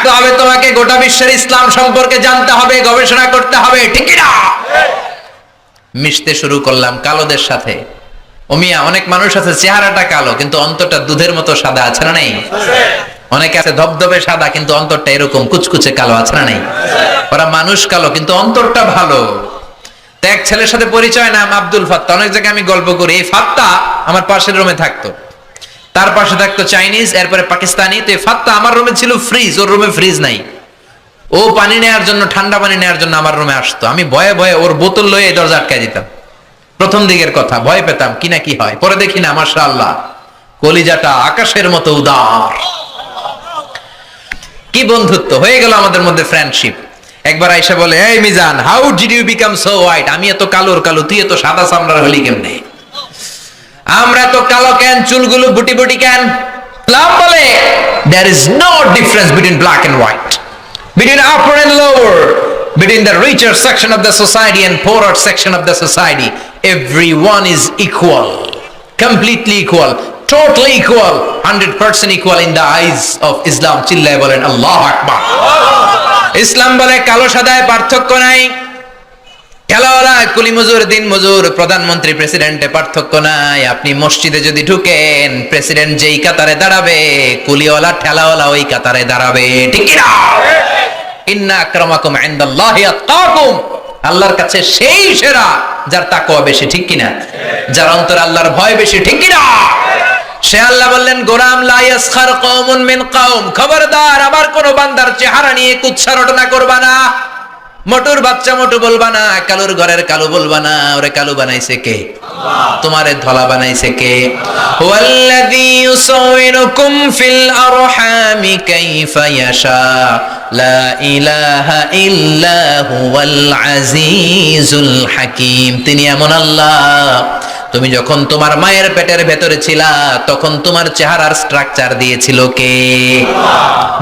থাকতে হবে, তোমাকে গোটা বিশ্বের ইসলাম সম্পর্কে জানতে হবে, গবেষণা করতে হবে, ঠিক না? মিশতে শুরু করলাম কালোদের সাথে। ওমিয়া, অনেক মানুষ আছে চেহারাটা কালো কিন্তু অন্তরটা দুধের মতো সাদা, আছে না নেই? অনেকে আছে ধবধবে সাদা কিন্তু অন্তরটা এরকম কুচকুচে কালো, আছে না নেই? ওরা মানুষ কালো কিন্তু অন্তরটা ভালো। তো এক ছেলের সাথে পরিচয়, নাম আব্দুল ফাত্তা। অনেক জায়গায় আমি গল্প করি, এই ফাত্তা আমার পাশের রুমে থাকতো, তার পাশে থাকতো চাইনিজ, এরপরে পাকিস্তানি। তো এই ফাত্তা আমার রুমে ছিল ফ্রিজ, ওর রুমে ফ্রিজ নাই। ও পানি নেওয়ার জন্য, ঠান্ডা পানি নেওয়ার জন্য আমার রুমে আসতো। আমি ভয়ে ভয়ে ওর বোতল লয়ে দরজা আটকায় দিতাম। প্রথম দিকের কথা, ভয় পেতাম কি না কি হয়। পরে দেখি না, মাশাআল্লাহ, কলিজাটা আকাশের মতো উদার। কি বন্ধুত্ব হয়ে গেল আমাদের মধ্যে, ফ্রেন্ডশিপ। একবার আয়েশা বলে, এই Mizan, how did you become so white? আমি এত কালোর কালো, তুই এত সাদা চামড়ার হলি কেমনে? আমরা তো কালো কেন, চুলগুলো বুটি বুটি কেন? ইসলাম বলে there is no difference between black and white, between upper and lower, between the richer section of the society and poorer section of the society. Everyone is equal, completely equal, totally equal, 100% equal in the eyes of Islam. চিল্লায় বলেন আল্লাহু আকবার। ইসলাম বলে কালো সাদায় পার্থক্য নাই, খেলাওয়ালা কুলি মজুর, দিন মজুর, প্রধানমন্ত্রী প্রেসিডেন্টে পার্থক্য নাই। আপনি মসজিদে যদি ঢুকেন, প্রেসিডেন্ট যেই কাতারে দাঁড়াবে, কুলিওয়ালা ঠেলাওয়ালা ওই কাতারে দাঁড়াবে, ঠিক না? ইন্না আকরামাকুম ইনদাল্লাহি আতকাকুম, আল্লাহর কাছে সেই সেরা যার তাকওয়া বেশি, ঠিক কিনা? যার অন্তরে আল্লাহর ভয় বেশি, ঠিক কিনা? সে আল্লাহ বললেন, গোলাম লা ইয়াসখার কওমুন মিন কওম, খবরদার আমার কোন বান্দার চেহারা নিয়ে কুৎসা রটনা করবা না। মোটুর বাচ্চা মোটু বলবা না, কালুর ঘরের কালু বলবা না। ওরে কালু বানাইছে কে? আল্লাহ। তোমারে ধলা বানাইছে কে? ওয়াল্লাযী ইউসাউইরুকুম ফিল আরহামি কাইফা ইয়াশা, লা ইলাহা ইল্লা হুয়াল আজিজুল হাকীম। তিনি এমন আল্লাহ, তুমি যখন তোমার মায়ের পেটের ভেতরে ছিলা তখন তোমার চেহারার স্ট্রাকচার দিয়েছিল কে?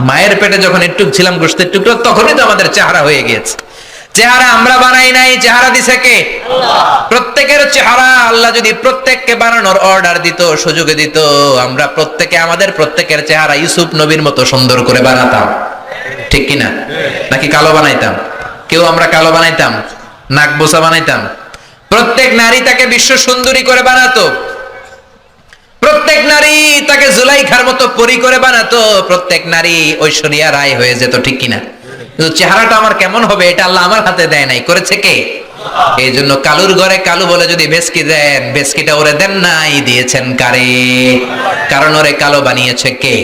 মায়ের পেটে যখন একটু ছিলাম, গোশতের টুকরো, তখনই তো আমাদের চেহারা হয়ে গিয়েছে। চেহারা আমরা বানাই নাই, চেহারা দিছে কে? আল্লাহ। প্রত্যেকের চেহারা আল্লাহ যদি প্রত্যেককে বানানোর অর্ডার দিত, সুযোগ দিত, আমরা প্রত্যেকে আমাদের প্রত্যেকের চেহারা ইউসুফ নবীর মতো সুন্দর করে বানাতাম, ঠিক কিনা? নাকি কালো বানাইতাম? কেউ আমরা কালো বানাইতাম, নাক বোসা বানাইতাম? প্রত্যেক নারী তাকে বিশ্ব সুন্দরী করে বানাতো, প্রত্যেক নারী তাকে জুলাইখার মতো পরী করে বানাতো, প্রত্যেক নারী ঐশ্বরিয়া রায় হয়ে যেত, ঠিক কিনা? কিন্তু চেহারাটা আমার কেমন হবে এটা আল্লাহ আমার হাতে দেয় নাই, করেছে কে? এই জন্য কালুর ঘরে কালু বলে যদি ভেস্কি দেন, ভেস্কিটা ওরে দেন নাই, দিয়েছেন কারে? কারণ ওরে কালো বানিয়েছে কে?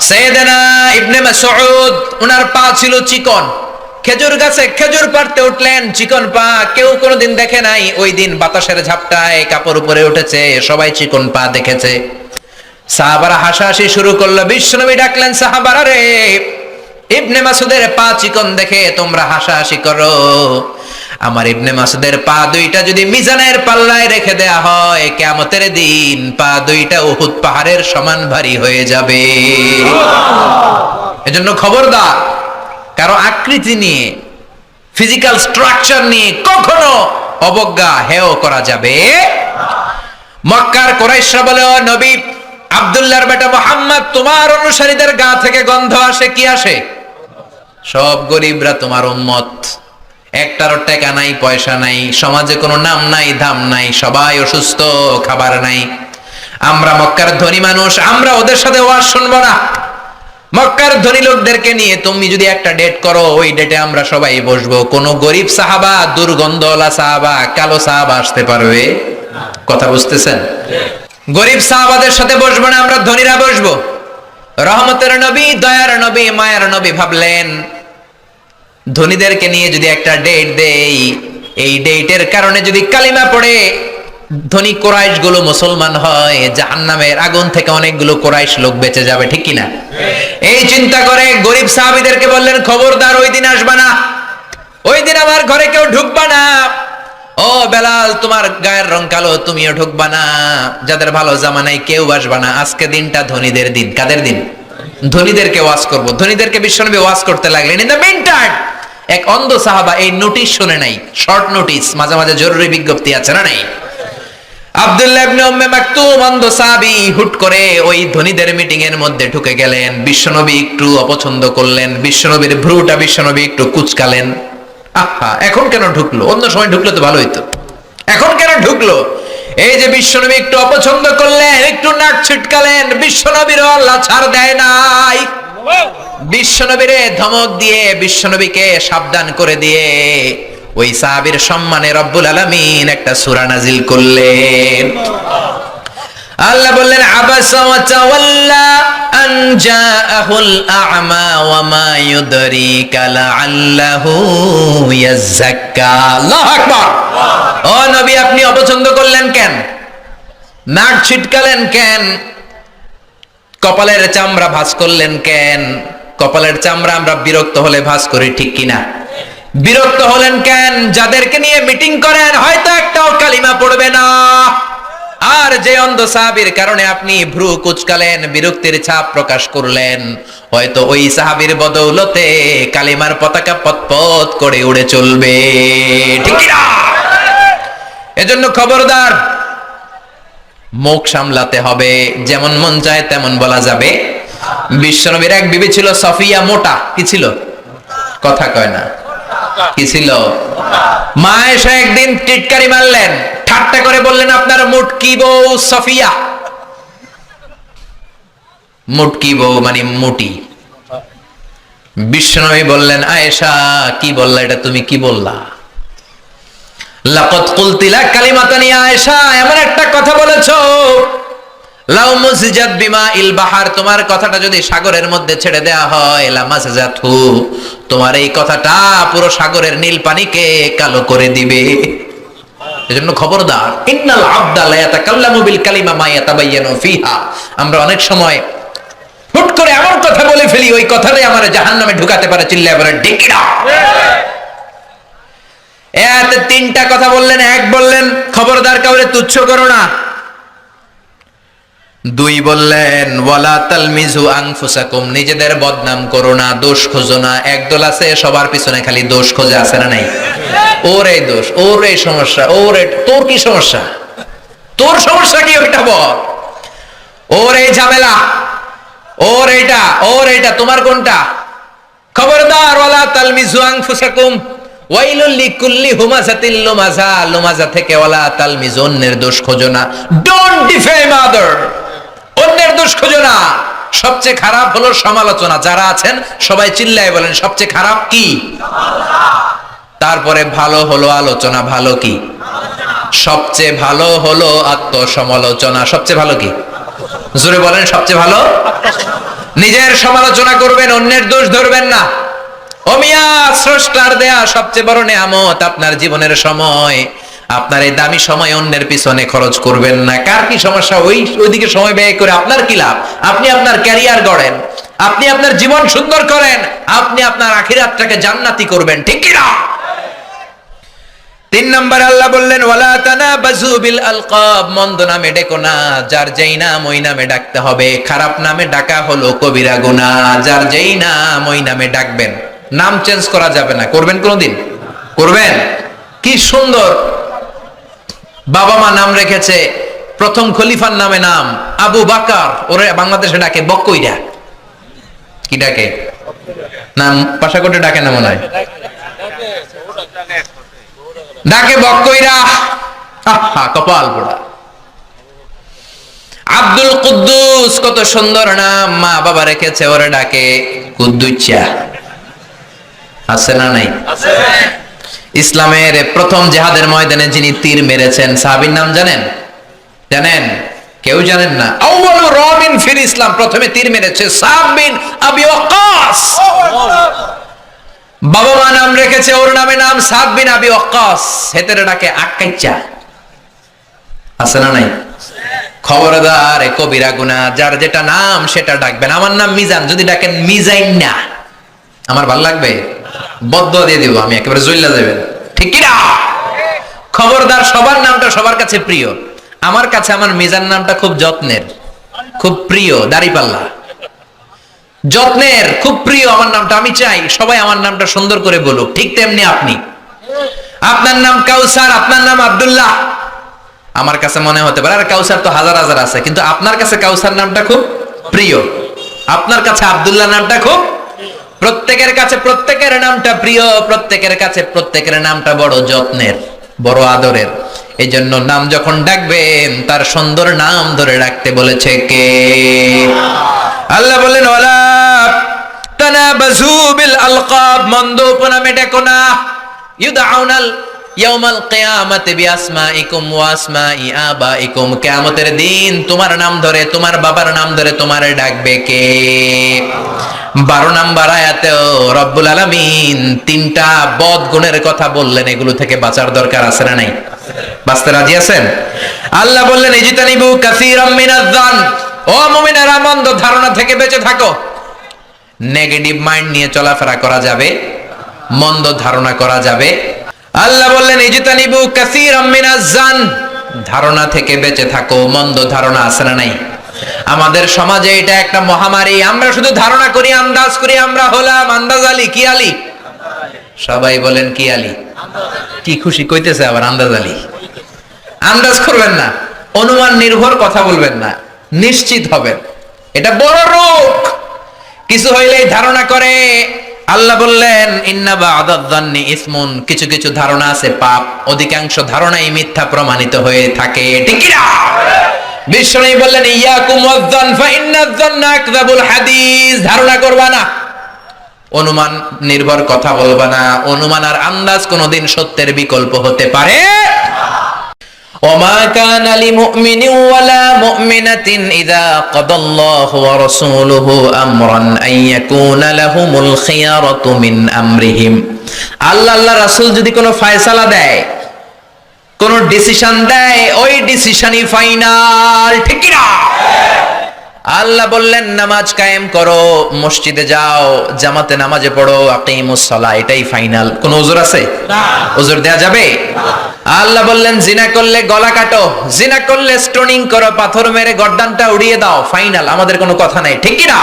সাইয়েদনা ইবনে মাসউদ, উনার পা ছিল চিকন, খেজুর গাছে খেজুর পাড়তে উঠলেন, চিকন পা, কেউ কোনোদিন দেখে নাই। ওই দিন বাতাসের ঝাপটায় কাপড় উপরে উঠেছে, সবাই চিকন পা দেখেছে। সাহাবারা হাসাহাসি শুরু করলো। বিশ্বনবী ডাকলেন, সাহাবারা রে, ইবনে মাসুদের পা চিকন দেখে তোমরা হাসাহাসি করো, আমার ইবনে মাসুদের পা দুইটা যদি মিজানের পাল্লায় রেখে দেয়া হয়, কিয়ামতের দিন পা দুইটা উহুদ পাহাড়ের সমান ভারী হয়ে যাবে। এজন্য খবরদার, কারো আকৃতি নিয়ে, ফিজিক্যাল স্ট্রাকচার নিয়ে কখনো অবজ্ঞা, হেয় করা যাবে। মক্কার কুরাইশরা বলে, ও নবী, আব্দুল্লাহর বেটা মুহাম্মদ, তোমার অনুসারীদের গা থেকে গন্ধ আসে, কি আসে? সব গরিবরা তোমার উম্মত, একটারও টাকা নাই, পয়সা নাই, সমাজে কোনো নাম নাই, ধাম নাই, সবাই অসুস্থ, খাবার নাই। আমরা মক্কার ধনী মানুষ, আমরা ওদের সাথে ওয়াজ শুনবো না। মক্কার ধনী লোকদেরকে নিয়ে তুমি যদি একটা ডেট করো, ওই ডেটে আমরা সবাই বসবো। কোন গরিব সাহাবা, দুর্গন্ধওয়ালা সাহাবা, কালো সাহাবা আসতে পারবে? কথা বুঝতেছেন? গরিব সাহাবাদের সাথে বসবো না, আমরা ধনীরা বসবো। রহমতের নবী, দয়ার নবী, মায়ের নবী ভাবলেন, ধনীদেরকে নিয়ে যদি একটা ডেট দেই, এই ডেটের কারণে যদি কালিমা পড়ে ধনী কোরাইশ গুলো মুসলমান হয়, জাহান্নামের আগুন থেকে অনেকগুলো কোরাইশ লোক বেঁচে যাবে, ঠিক কিনা? এই চিন্তা করে গরিব সাহাবীদেরকে বললেন, খবরদার ওই দিন আসবা না, ওই দিন আমার ঘরে কেউ ঢুকবা না। ও বেলাল, তোমার গায়ের রং কালো, তুমিও ঢুকবা না। যাদের ভালো জামা নাই কেউ আসবা না। আজকে দিনটা ধনীদের দিন। কাদের দিন? ধনীদেরকে ওয়াজ করব। ধনীদেরকে বিশ্বনবী ওয়াজ করতে লাগলেন। ইন দ্য মিন টাইম এক অন্ধ সাহাবা এই নোটিশ শুনে নাই, শর্ট নোটিশ, মাঝে মাঝে জরুরি বিজ্ঞপ্তি আছে না নাই? আব্দুল্লাহ ইবনে উম্মে মাকতুম অন্ধ সাহাবী হুট করে ওই ধনীদের মিটিং এর মধ্যে ঢুকে গেলেন। বিশ্বনবী একটু অপছন্দ করলেন, বিশ্বনবীর ভ্রুটা বিশ্বনবী একটু কুঁচকালেন। আহা, এখন কেন ঢুকলো? অন্য সময় ঢুকলে তো ভালো হইতো, এখন কেন ঢুকলো? এই যে বিশ্বনবী একটু অপছন্দ করলেন, একটু নাক ছিটকালেন, বিশ্বনবীরও আল্লাহ ছাড় দেয় নাই। বিশ্বনবীরে ধমক দিয়ে, বিশ্বনবীকে সাবধান করে দিয়ে ওই সাহাবীর সম্মানে রব্বুল আলামিন একটা সূরা নাজিল করলেন। আল্লাহ বললেন, আবাসা ওয়া তাওয়াল্লা আন জাআহুল আ'মা ওয়া মা ইউদরিকা লাআল্লাহু ইয়াযাক্কা। আল্লাহু আকবার। ও নবী, আপনি অপছন্দ করলেন কেন? নাক ছিটকালেন কেন? কপালের চামড়া ভাঁজ করলেন কেন? কপালের চামড়া আমরা বিরক্ত হলে ভাঁজ করি, ঠিক কিনা? বিরক্ত হলেন কেন? যাদেরকে নিয়ে মিটিং করেন হয়তো একটাও কালিমা পড়বে না, আর যে অন্ধ সাহাবীর কারণে আপনি ভ্রু কুচকালেন, বিরক্তির ছাপ প্রকাশ করলেন, হয়তো ওই সাহাবীর বদৌলতে কালিমার পতাকা পতপত করে উড়ে চলবে, ঠিক কিনা? এজন্য খবরদার, মুখ সামলাতে হবে, যেমন মন চায় তেমন বলা যাবে। বিশ্বনবীর এক বিবি ছিল সফিয়া, মোটা। কি ছিল? কথা কয় না, কি ছিল? মা এসে একদিন টিটকারি মারলেন, ঠাট্টা করে বললেন, আপনার মুটকি বউ সফিয়া। মুটকি বউ মানে মুটি। বিশ্বনবী বললেন, আয়েশা কি বললা এটা? তুমি কি বললা? লাকাদ কুলতি লা কালিমাতান ইয়া আয়েশা, এমন একটা কথা বলেছো, লাউ মুসজাত বিমাইল বাহার, তোমার কথাটা যদি সাগরের মধ্যে ছেড়ে দেয়া হয়, লামাসজাতহু, তোমার এই কথাটা পুরো সাগরের নীল পানিকে কালো করে দিবে। এজন্য খবরদার, ইন্নাল আবদা লা ইয়াতাকাল্লামু বিল কালিমা মা ইয়াতাবায়ানু ফিহা। আমরা অনেক সময় হুট করে এমন কথা বলে ফেলি, ওই কথাটাই আমারে জাহান্নামে ঢুকাতে পারে। চিল্লায় বলেন ঠিক কিনা? এতে তিনটা কথা বললেন। এক, বললেন খবরদার কাউরে তুচ্ছ করো না। দুই, বললেন ওয়ালা তালমিজু আনফুসাকুম, নিজেদের বদনাম করো না, দোষ খোঁজো না। একদল আছে সবার পিছনে খালি দোষ খোঁজে, আছে না নাই? ওর এই দোষ, ওর এই সমস্যা, ওর তোর কি সমস্যা? তোর সমস্যা কি ওইটা বল। ওর এই ঝামেলা, ওর এইটা, ওর এইটা, তোমার কোনটা? খবরদার, ওয়ালা তালমিজু আনফুসাকুম ওয়াইলুল লিকুল্লি হুমাযাতিল লুমাযা, লুমাযা থেকে ওয়ালা তালমিজু, অন্যের দোষ খোঁজো না। ডোন্ট ডিফেম আদার, অন্যের দোষ খোঁজো না। সবচেয়ে খারাপ হলো সমালোচনা। যারা আছেন সবাই চিল্লায় বলেন সবচেয়ে খারাপ কি? তারপরে ভালো হলো আলোচনা। ভালো কি? সবচেয়ে ভালো হলো আত্মসমালোচনা। সবচেয়ে ভালো কি? জোরে বলেন, সবচেয়ে ভালো। নিজের সমালোচনা করবেন, অন্যের দোষ ধরবেন না। ও মিয়া, স্রষ্টার দেয়া সবচেয়ে বড় নেয়ামত আপনার জীবনের সময়। আপনার এই দামি সময় অন্যের পিছনে খরচ করবেন না। কার কি সমস্যা, ওইদিকে সময় ব্যয় করে আপনার কি লাভ? আপনি আপনার ক্যারিয়ার গড়েন, আপনি আপনার জীবন সুন্দর করেন, আপনি আপনার আখিরাতটাকে জান্নাতি করবেন, ঠিক কি না? 3 নম্বর আল্লাহ বললেন ওয়ালা তানাবাজু বিল আলকাব, মন্দ নামে ডেকো না। যার যেই নাম ওই নামে ডাকতে হবে। খারাপ নামে ডাকা হলো কবিরা গুনাহ। যার যেই নাম ওই নামে ডাকবেন, নাম চেঞ্জ করা যাবে না। করবেন কোনদিন? করবেন? কি সুন্দর বাবা মা নাম রেখেছে। প্রথম খলিফার নামে নাম আবু বাকার, ওরে বাংলাদেশে ডাকে বক্কইরা। কি ডাকে? নাম পাশাকোটে ডাকে না মনে হয়, ডাকে বক্কইরা। আহা, কপাল পোড়া। আব্দুল কুদ্দুস, কত সুন্দর নাম, মা বাবা রেখেছে, ওরে ডাকে কুদ্দুচ্চা। আছে না নাই? আছে। ইসলামের প্রথম জিহাদের ময়দানে যিনি তীর মেরেছেন সাহাবীর নাম জানেন? জানেন? কেউ জানেন না? আউয়ালু রামিন ফিল ইসলাম, প্রথমে তীর মেরেছে সাদ বিন আবি ওয়াক্কাস। বাবা মা নাম রেখেছে, ওর নামে নাম সাদ বিন আবি ওয়াক্কাস। হেতেরে ডাকে আক্কাইচা। আছে না নাই? খবরদার, কবিরা গুনাহ। যার যেটা নাম সেটা ডাকবেন। আমার নাম মিজান, যদি ডাকেন মিজাইন না, আমার ভালো লাগবে? বদদুয়া দিয়ে দিব আমি, একেবারে জ্বললা যাবেন, ঠিক কি না? খবরদার, সবার নামটা সবার কাছে প্রিয়। আমার কাছে আমার মিজান নামটা খুব যত্নের, খুব প্রিয়। দাড়িপাল্লা, যত্নের, খুব প্রিয় আমার নামটা। আমি চাই সবাই আমার নামটা সুন্দর করে বলুক। ঠিক তেমনি আপনি, আপনার নাম কাউসার, আপনার নাম আব্দুল্লাহ, আমার কাছে মনে হতে পারে আর কাউসার তো হাজার হাজার আছে, কিন্তু আপনার কাছে কাউসার নামটা খুব প্রিয়, আপনার কাছে আব্দুল্লাহ নামটা খুব, প্রত্যেকের কাছে প্রত্যেকের নামটা প্রিয়, প্রত্যেকের কাছে প্রত্যেকের নামটা বড় যত্নের, বড় আদরের। এই জন্য নাম যখন ডাকবেন তার সুন্দর নাম ধরে ডাকতে বলেছে কে? আল্লাহ বললেন ওয়ালা তানাবাজু বিল আলকাব, মন্দ উপনামে ডেকো না। ইউদাউনাল ইয়াউমাল কিয়ামাতি বিআসমাইকুম ওয়া আসমাই আবাইকুম, কিয়ামতের দিন তোমার নাম ধরে, তোমার বাবার নাম ধরে তোমারে ডাকবে কে? 12 নম্বর আয়াতেও রব্বুল আলামিন 3টা বদ গুণের কথা বললেন, এগুলো থেকে বাঁচার দরকার আছে না নাই? বাঁচতে রাজি আছেন? আল্লাহ বললেন ইজতানিবু কাসীরাম মিনাজ যান, ও মুমিনেরা মন্দ ধারণা থেকে বেঁচে থাকো। নেগেটিভ মাইন্ড নিয়ে চলাফেরা করা যাবে, মন্দ ধারণা করা যাবে। আল্লাহ বললেন ইজতানিবু কাসীরাম মিনাজ যান, ধারণা থেকে বেঁচে থাকো। মন্দ ধারণা আছে না নাই? আমাদের সমাজে এটা একটা মহামারী, আমরা শুধু ধারণা করি, আন্দাজ করি। আমরা হলাম আন্দাজ আলী। কি আলী? সবাই বলেন কি আলী? কি খুশি কইতেছে আবার আন্দাজ আলী। আন্দাজ করবেন না, অনুমান নির্ভর কথা বলবেন না, নিশ্চিত হবেন। এটা বড় রোগ, কিছু হইলেই ধারণা করে। আল্লাহ বললেন ইন্না বা'দাদ যান্নি ইসমুন, কিছু কিছু ধারণা আছে পাপ, অধিকাংশ ধারণাই মিথ্যা প্রমাণিত হয়ে থাকে। ঠিক কি না? বিশ্বনবী বললেন ইয়াকুম ওয়াজ-যান ফা ইন্নাজ যান্না আকযাবুল হাদিস, ধারণা করবা না, অনুমান নির্ভর কথা বলবা না। অনুমান আর আন্দাজ কোনোদিন সত্যের বিকল্প হতে পারে। ওমা কানা লিমুমিনিন ওয়ালা মুমিনাতিন ইযা কাদাল্লাহু ওয়া রাসূলুহু আমরান আইয়াকুনা লাহুমুল খিয়ারাতু মিন আমরিহিম, আল্লাহ রাসূল যদি কোনো ফয়সালা দেয়, কোন ডিসিশন দেয়, ওই ডিসিশনই ফাইনাল। ঠিক কি না? আল্লাহ বললেন নামাজ কায়েম করো, মসজিদে যাও, জামাতে নামাজে পড়ো, আকিমুস সালাহ, এটাই ফাইনাল। কোন ওজর আছে? না। ওজর দেয়া যাবে? আল্লাহ বললেন জিনা করলে গলা কাটো, জিনা করলে স্টোনিং করো, পাথর মেরে গর্দানটা উড়িয়ে দাও, ফাইনাল, আমাদের কোনো কথা নাই। ঠিক কি না?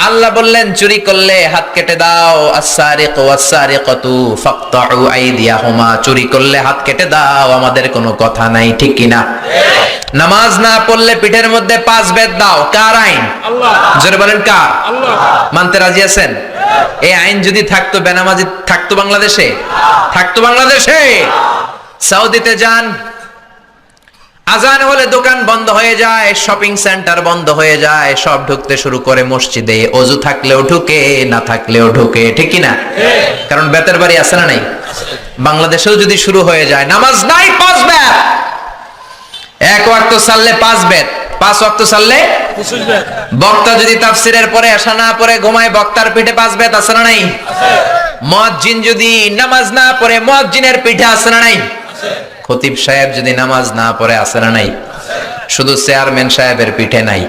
আল্লাহ বললেন চুরি করলে হাত কেটে দাও, আস-সারিকু ওয়াস-সারিকাতু ফাকতাউ আইদিয়াহুমা, চুরি করলে হাত কেটে দাও, আমাদের কোনো কথা নাই। ঠিক কি না? নামাজ না পড়লে পিঠের মধ্যে 5 বেত দাও, কার আইন? আল্লাহ। জোরে বলেন কার? আল্লাহ। মানতে রাজি আছেন? এই আইন যদি থাকতো, বেনামাজি থাকতো বাংলাদেশে? থাকতো বাংলাদেশে? সৌদিতে যান, আজান হলে দোকান বন্ধ হয়ে যায়, শপিং সেন্টার বন্ধ হয়ে যায়, সব ঢুকতে শুরু করে মসজিদে, অজু থাকলেও ঢুকে, না থাকলেও ঢুকে। ঠিক কি না? কারণ বেতের বাড়ি আছে না নাই? বাংলাদেশেও যদি শুরু হয়ে যায়, নামাজ নাই 5 বেত, এক ওয়াক্ত সাল্লে 5 বেত, 5 ওয়াক্ত সাল্লে 25 বেত। বক্তা যদি তাফসিরের পরে আশা না পড়ে ঘুমায়, বক্তার পিঠে 5 বেত আছে না নাই? মুয়াজ্জিন যদি নামাজ না পড়ে, মুয়াজ্জিনের পিঠে আছে না নাই? খতিব সাহেব যদি নামাজ না পড়ে, আছে না নাই? শুধু চেয়ারম্যান সাহেবের পিঠে নাই।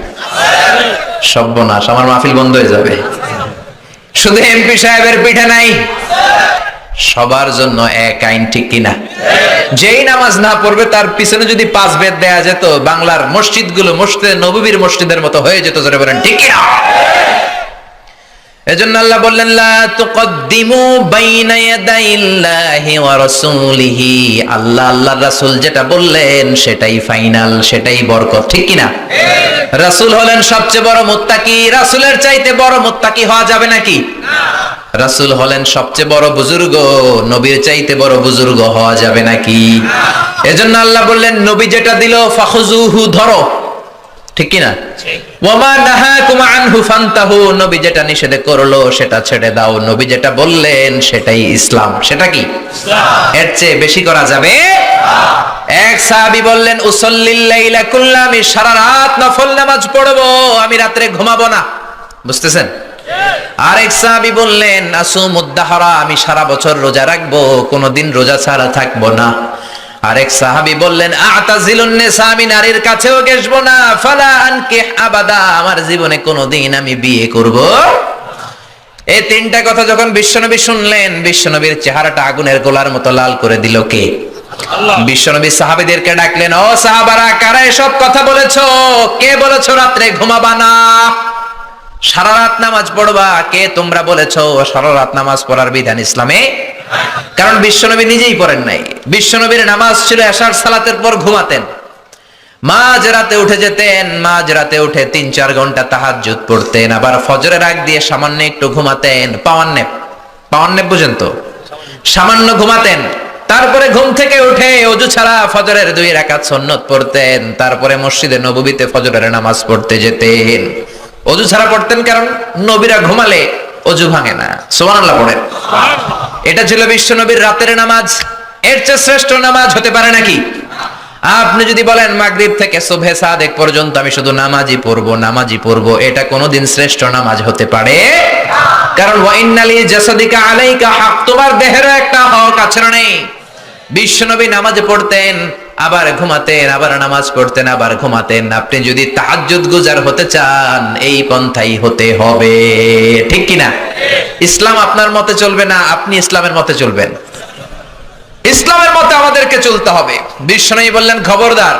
সর্বনাশ, আমার মাহফিল বন্ধ হয়ে যাবে। শুধু এমপি সাহেবের পিঠে নাই। সবার জন্য এক আইন। ঠিক কিনা? যেই নামাজ না পড়বে তার পিছনে যদি 5 বেত দেয়া যেত, বাংলার মসজিদগুলো মসজিদে নববীর মসজিদের মতো হয়ে যেত। জোরে বলেন ঠিক কিনা? এজন্য আল্লাহ বললেন লা তুকদ্দিমু বাইনা ইয়াদাইল্লাহি ওয়া রাসূলিহি, আল্লাহ আল্লাহর রাসূল যেটা বললেন সেটাই ফাইনাল, সেটাই বরকত। ঠিক কি না? রাসূল হলেন সবচেয়ে বড় মুত্তাকি, রাসূলের চাইতে বড় মুত্তাকি হওয়া যাবে নাকি? না। রাসূল হলেন সবচেয়ে বড় বুজুর্গ, নবীর চাইতে বড় বুজুর্গ হওয়া যাবে নাকি? না। এজন্য আল্লাহ বললেন নবী যেটা দিল ফাখুযুহু, ধরো। ঠিক কি না? ওয়ামা নাহাকুম আনহু ফান্তাহু, নবী যেটা নিষেধ করলো সেটা ছেড়ে দাও। নবী যেটা বললেন সেটাই ইসলাম। সেটা কি? ইসলাম। এর চেয়ে বেশি করা যাবে না। এক সাহাবী বললেন উসাল্লিল লাইলা কুল্লা, আমি সারা রাত নফল নামাজ পড়বো, আমি রাতে ঘুমাবো না। বুঝতেছেন? আরেক সাহাবী বললেন আসুমুদ দাহরা, আমি সারা বছর রোজা রাখবো, কোনদিন রোজা ছাড়া থাকবো না। আরেক সাহাবী বললেন আতাজিলুন নিসা, আমি নারীর কাছেও ঘেসবো না, ফালা আনকিহ আবাদা, আমার জীবনে কোনোদিন আমি বিয়ে করব। এই 3টা কথা যখন বিশ্বনবী শুনলেন, বিশ্বনবীর চেহারাটা আগুনের গোলার মতো লাল করে দিল কে? আল্লাহ। বিশ্বনবী সাহাবীদেরকে ডাকলেন, ও সাহাবারা, কারা এসব কথা বলেছো? কে বলেছো রাতে ঘুমাবা না? সারা রাত নামাজ পড়বা, কে তোমরা বলেছো সারা রাত নামাজ পড়ার বিধান ইসলামে? কারণ বিশ্বনবী নিজেই পড়েন নাই। বিশ্বনবীর নামাজ ছিল এশার সালাতের পর ঘুমাতেন, মাঝ রাতে উঠে যেতেন, মাঝ রাতে উঠে 3-4 ঘন্টা তাহাজ্জুদ পড়তেন, আবার ফজরের আগ দিয়ে সামান্য একটু ঘুমাতেন, পাওয়ার নেপ বুঝেন তো, সামান্য ঘুমাতেন। তারপরে ঘুম থেকে উঠে ওযু ছাড়া ফজরের 2 রাকাত সুন্নত পড়তেন, তারপরে মসজিদে নববীতে ফজরের নামাজ পড়তে যেতেন। ওযু ছাড়া পড়তেন কারণ নবীরা ঘুমালে ওযু ভাঙে না। সুবহানাল্লাহ পড়েন। এটা ছিল বিশ্বনবীর রাতের নামাজ। এর চেয়ে শ্রেষ্ঠ নামাজ হতে পারে নাকি? আপনি যদি বলেন মাগরিব থেকে সুবহে সাদেক পর্যন্ত আমি শুধু নামাজই পড়বো, এটা কোনোদিন শ্রেষ্ঠ নামাজ হতে পারে? কারণ ওয়া ইন্নালি জাসাদিকা আলাইকা হক, তোমার দেহের একটা হক আছে না নেই? বিশ্বনবী নামাজে পড়তেন, আবার ঘুমাতেন, আবার নামাজ পড়তেন, আবার ঘুমাতেন। আপনি যদি তাহাজ্জুদ গুজার হতে চান, এই পন্থাই হতে হবে, ঠিক কিনা? ইসলাম আপনার মতে চলবে না, আপনি ইসলামের মতে চলবেন। ইসলামের মতে আমাদেরকে চলতে হবে। বিশ্বনবী বললেন, খবরদার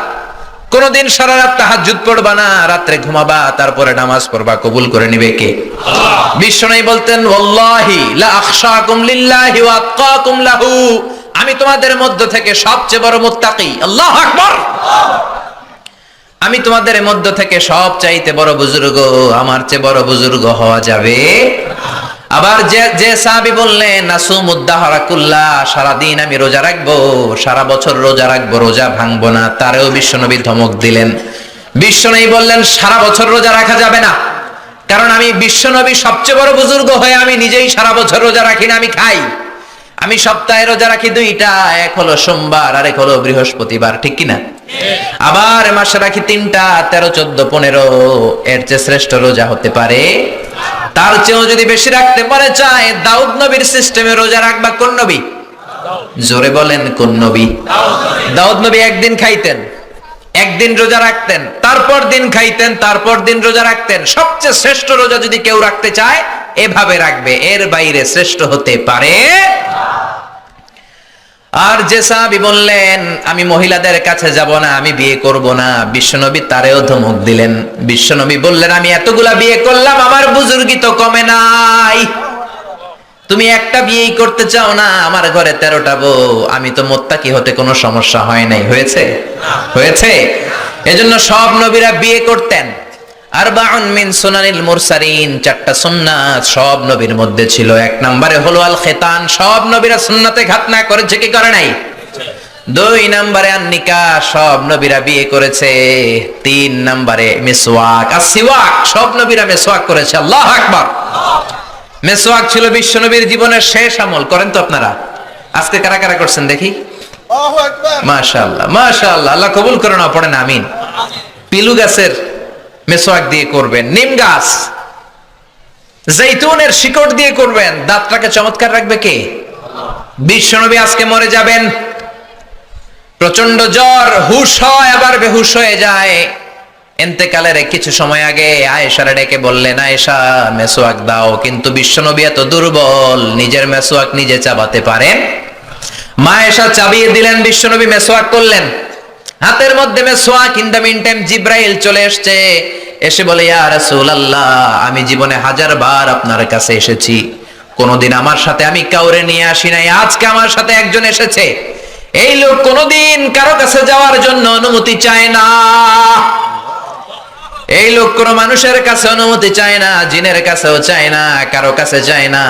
কোনদিন সারা রাত তাহাজ্জুদ পড়বা না, রাত্রে ঘুমাবা, তারপরে নামাজ পড়বা, কবুল করে নিবে কে? আল্লাহ। বিশ্বনবী বলতেন, ওয়াল্লাহি লা আখশাকুম লিল্লাহি ওয়া আতকাকুম লাহু, আমি তোমাদের মধ্য থেকে সবচেয়ে বড় মুত্তাকি। আল্লাহু আকবার। আমি তোমাদের মধ্য থেকে সবচাইতে বড় বুজুর্গ, আমার চেয়ে বড় বুজুর্গ হওয়া যাবে? আবার যে সাহাবী বললেন, নাসুমুদ্দাহরা কুল্লা, সারা দিন আমি রোজা রাখবো, সারা বছর রোজা রাখবো, রোজা ভাঙবো না, তারেও বিশ্বনবী ধমক দিলেন। বিশ্বনবী বললেন, সারা বছর রোজা রাখা যাবে না, কারণ আমি বিশ্বনবী সবচেয়ে বড় বুজুর্গ হয়ে আমি নিজেই সারা বছর রোজা রাখি না, আমি খাই। আমি সপ্তাহে রোজা রাখি 2টা, এক হলো সোমবার আর এক হলো বৃহস্পতিবার, ঠিক কিনা? আবার মাসে রাখি 3টা, 13, 14, 15। এর চেয়ে শ্রেষ্ঠ রোজা হতে পারে? তার চেয়েও যদি বেশি রাখতে পারে চায়, দাউদ নবীর সিস্টেমে রোজা রাখবা কোন নবী? জোরে বলেন কোন নবী? দাউদ নবী একদিন খাইতেন, একদিন রোজা রাখতেন, তারপর দিন খাইতেন, তারপর দিন রোজা রাখতেন। সবচেয়ে শ্রেষ্ঠ রোজা যদি কেউ রাখতে চায় এভাবে রাখবে, এর বাইরে শ্রেষ্ঠ হতে পারে? আর যে সাহাবী বললেন, আমি মহিলাদের কাছে যাব না, আমি বিয়ে করব না, বিশ্বনবী তারেও ধমক দিলেন। বিশ্বনবী বললেন, আমি এতগুলা বিয়ে করলাম, আমার বুজুর্গি তো কমে নাই। তুমি একটা বিয়েই করতে চাও না, আমার ঘরে 13টা বউ, আমি তো মুত্তাকি হতে কোনো সমস্যা হয় নাই। হয়েছে? হয়েছে। এজন্য সব নবীরা বিয়ে করতেন। আরবাউন মিন সুনানিল মুরসালিন, 4টা সুন্নাত সব নবীর মধ্যে ছিল। 1 নম্বরে হলো আল খিতান, সব নবীরা সুন্নাতে খাতনা করেছে কি করে নাই? 2 নম্বরে আন নিকাহ, সব নবীরা বিয়ে করেছে। 3 নম্বরে মিসওয়াক, আসিওয়াক, সব নবীরা মিসওয়াক করেছে। আল্লাহু আকবার। মিসওয়াক ছিল বিশ্বনবীর জীবনের শেষ আমল। করেন তো আপনারা? আজকে কারা কারা করছেন দেখি? আল্লাহু আকবার। মাশাআল্লাহ, মাশাআল্লাহ, আল্লাহ কবুল করুন। পড়েন আমিন। পিলু গাছের মেসওয়াক দিয়ে করবেন, নিম গাছ, জৈতুনের শিকড় দিয়ে করবেন, দাঁতটাকে চমৎকার রাখবে কে? বিশ্বনবী আজকে মরে যাবেন, প্রচন্ড জ্বর, হুশ হয় আবার বেহুশ হয়ে যায়। ইন্তেকালের কিছু সময় আগে আয়েশারে ডেকে বললেন, আয়েশা মেসওয়াক দাও, কিন্তু বিশ্বনবী এত দুর্বল, নিজের মেসওয়াক নিজে চাবাতে পারেন? মা আয়েশা চাবিয়ে দিলেন, বিশ্বনবী মেসওয়াক করলেন, হাতের মধ্যে মেসওয়াক। ইন দ্য মিন টাইম জিব্রাইল চলে এসেছে, এসে বলে, ইয়া রাসূলুল্লাহ, আমি জীবনে 1000 বার আপনার কাছে এসেছি, কোনদিন আমার সাথে আমি কাউরে নিয়ে আসি নাই, আজকে আমার সাথে একজন এসেছে। এই লোক কোনদিন কারো কাছে যাওয়ার জন্য অনুমতি চায় না, এই লোক কোন মানুষের কাছে অনুমতি চায় না, জিনের কাছেও চায় না, কারো কাছে চায় না,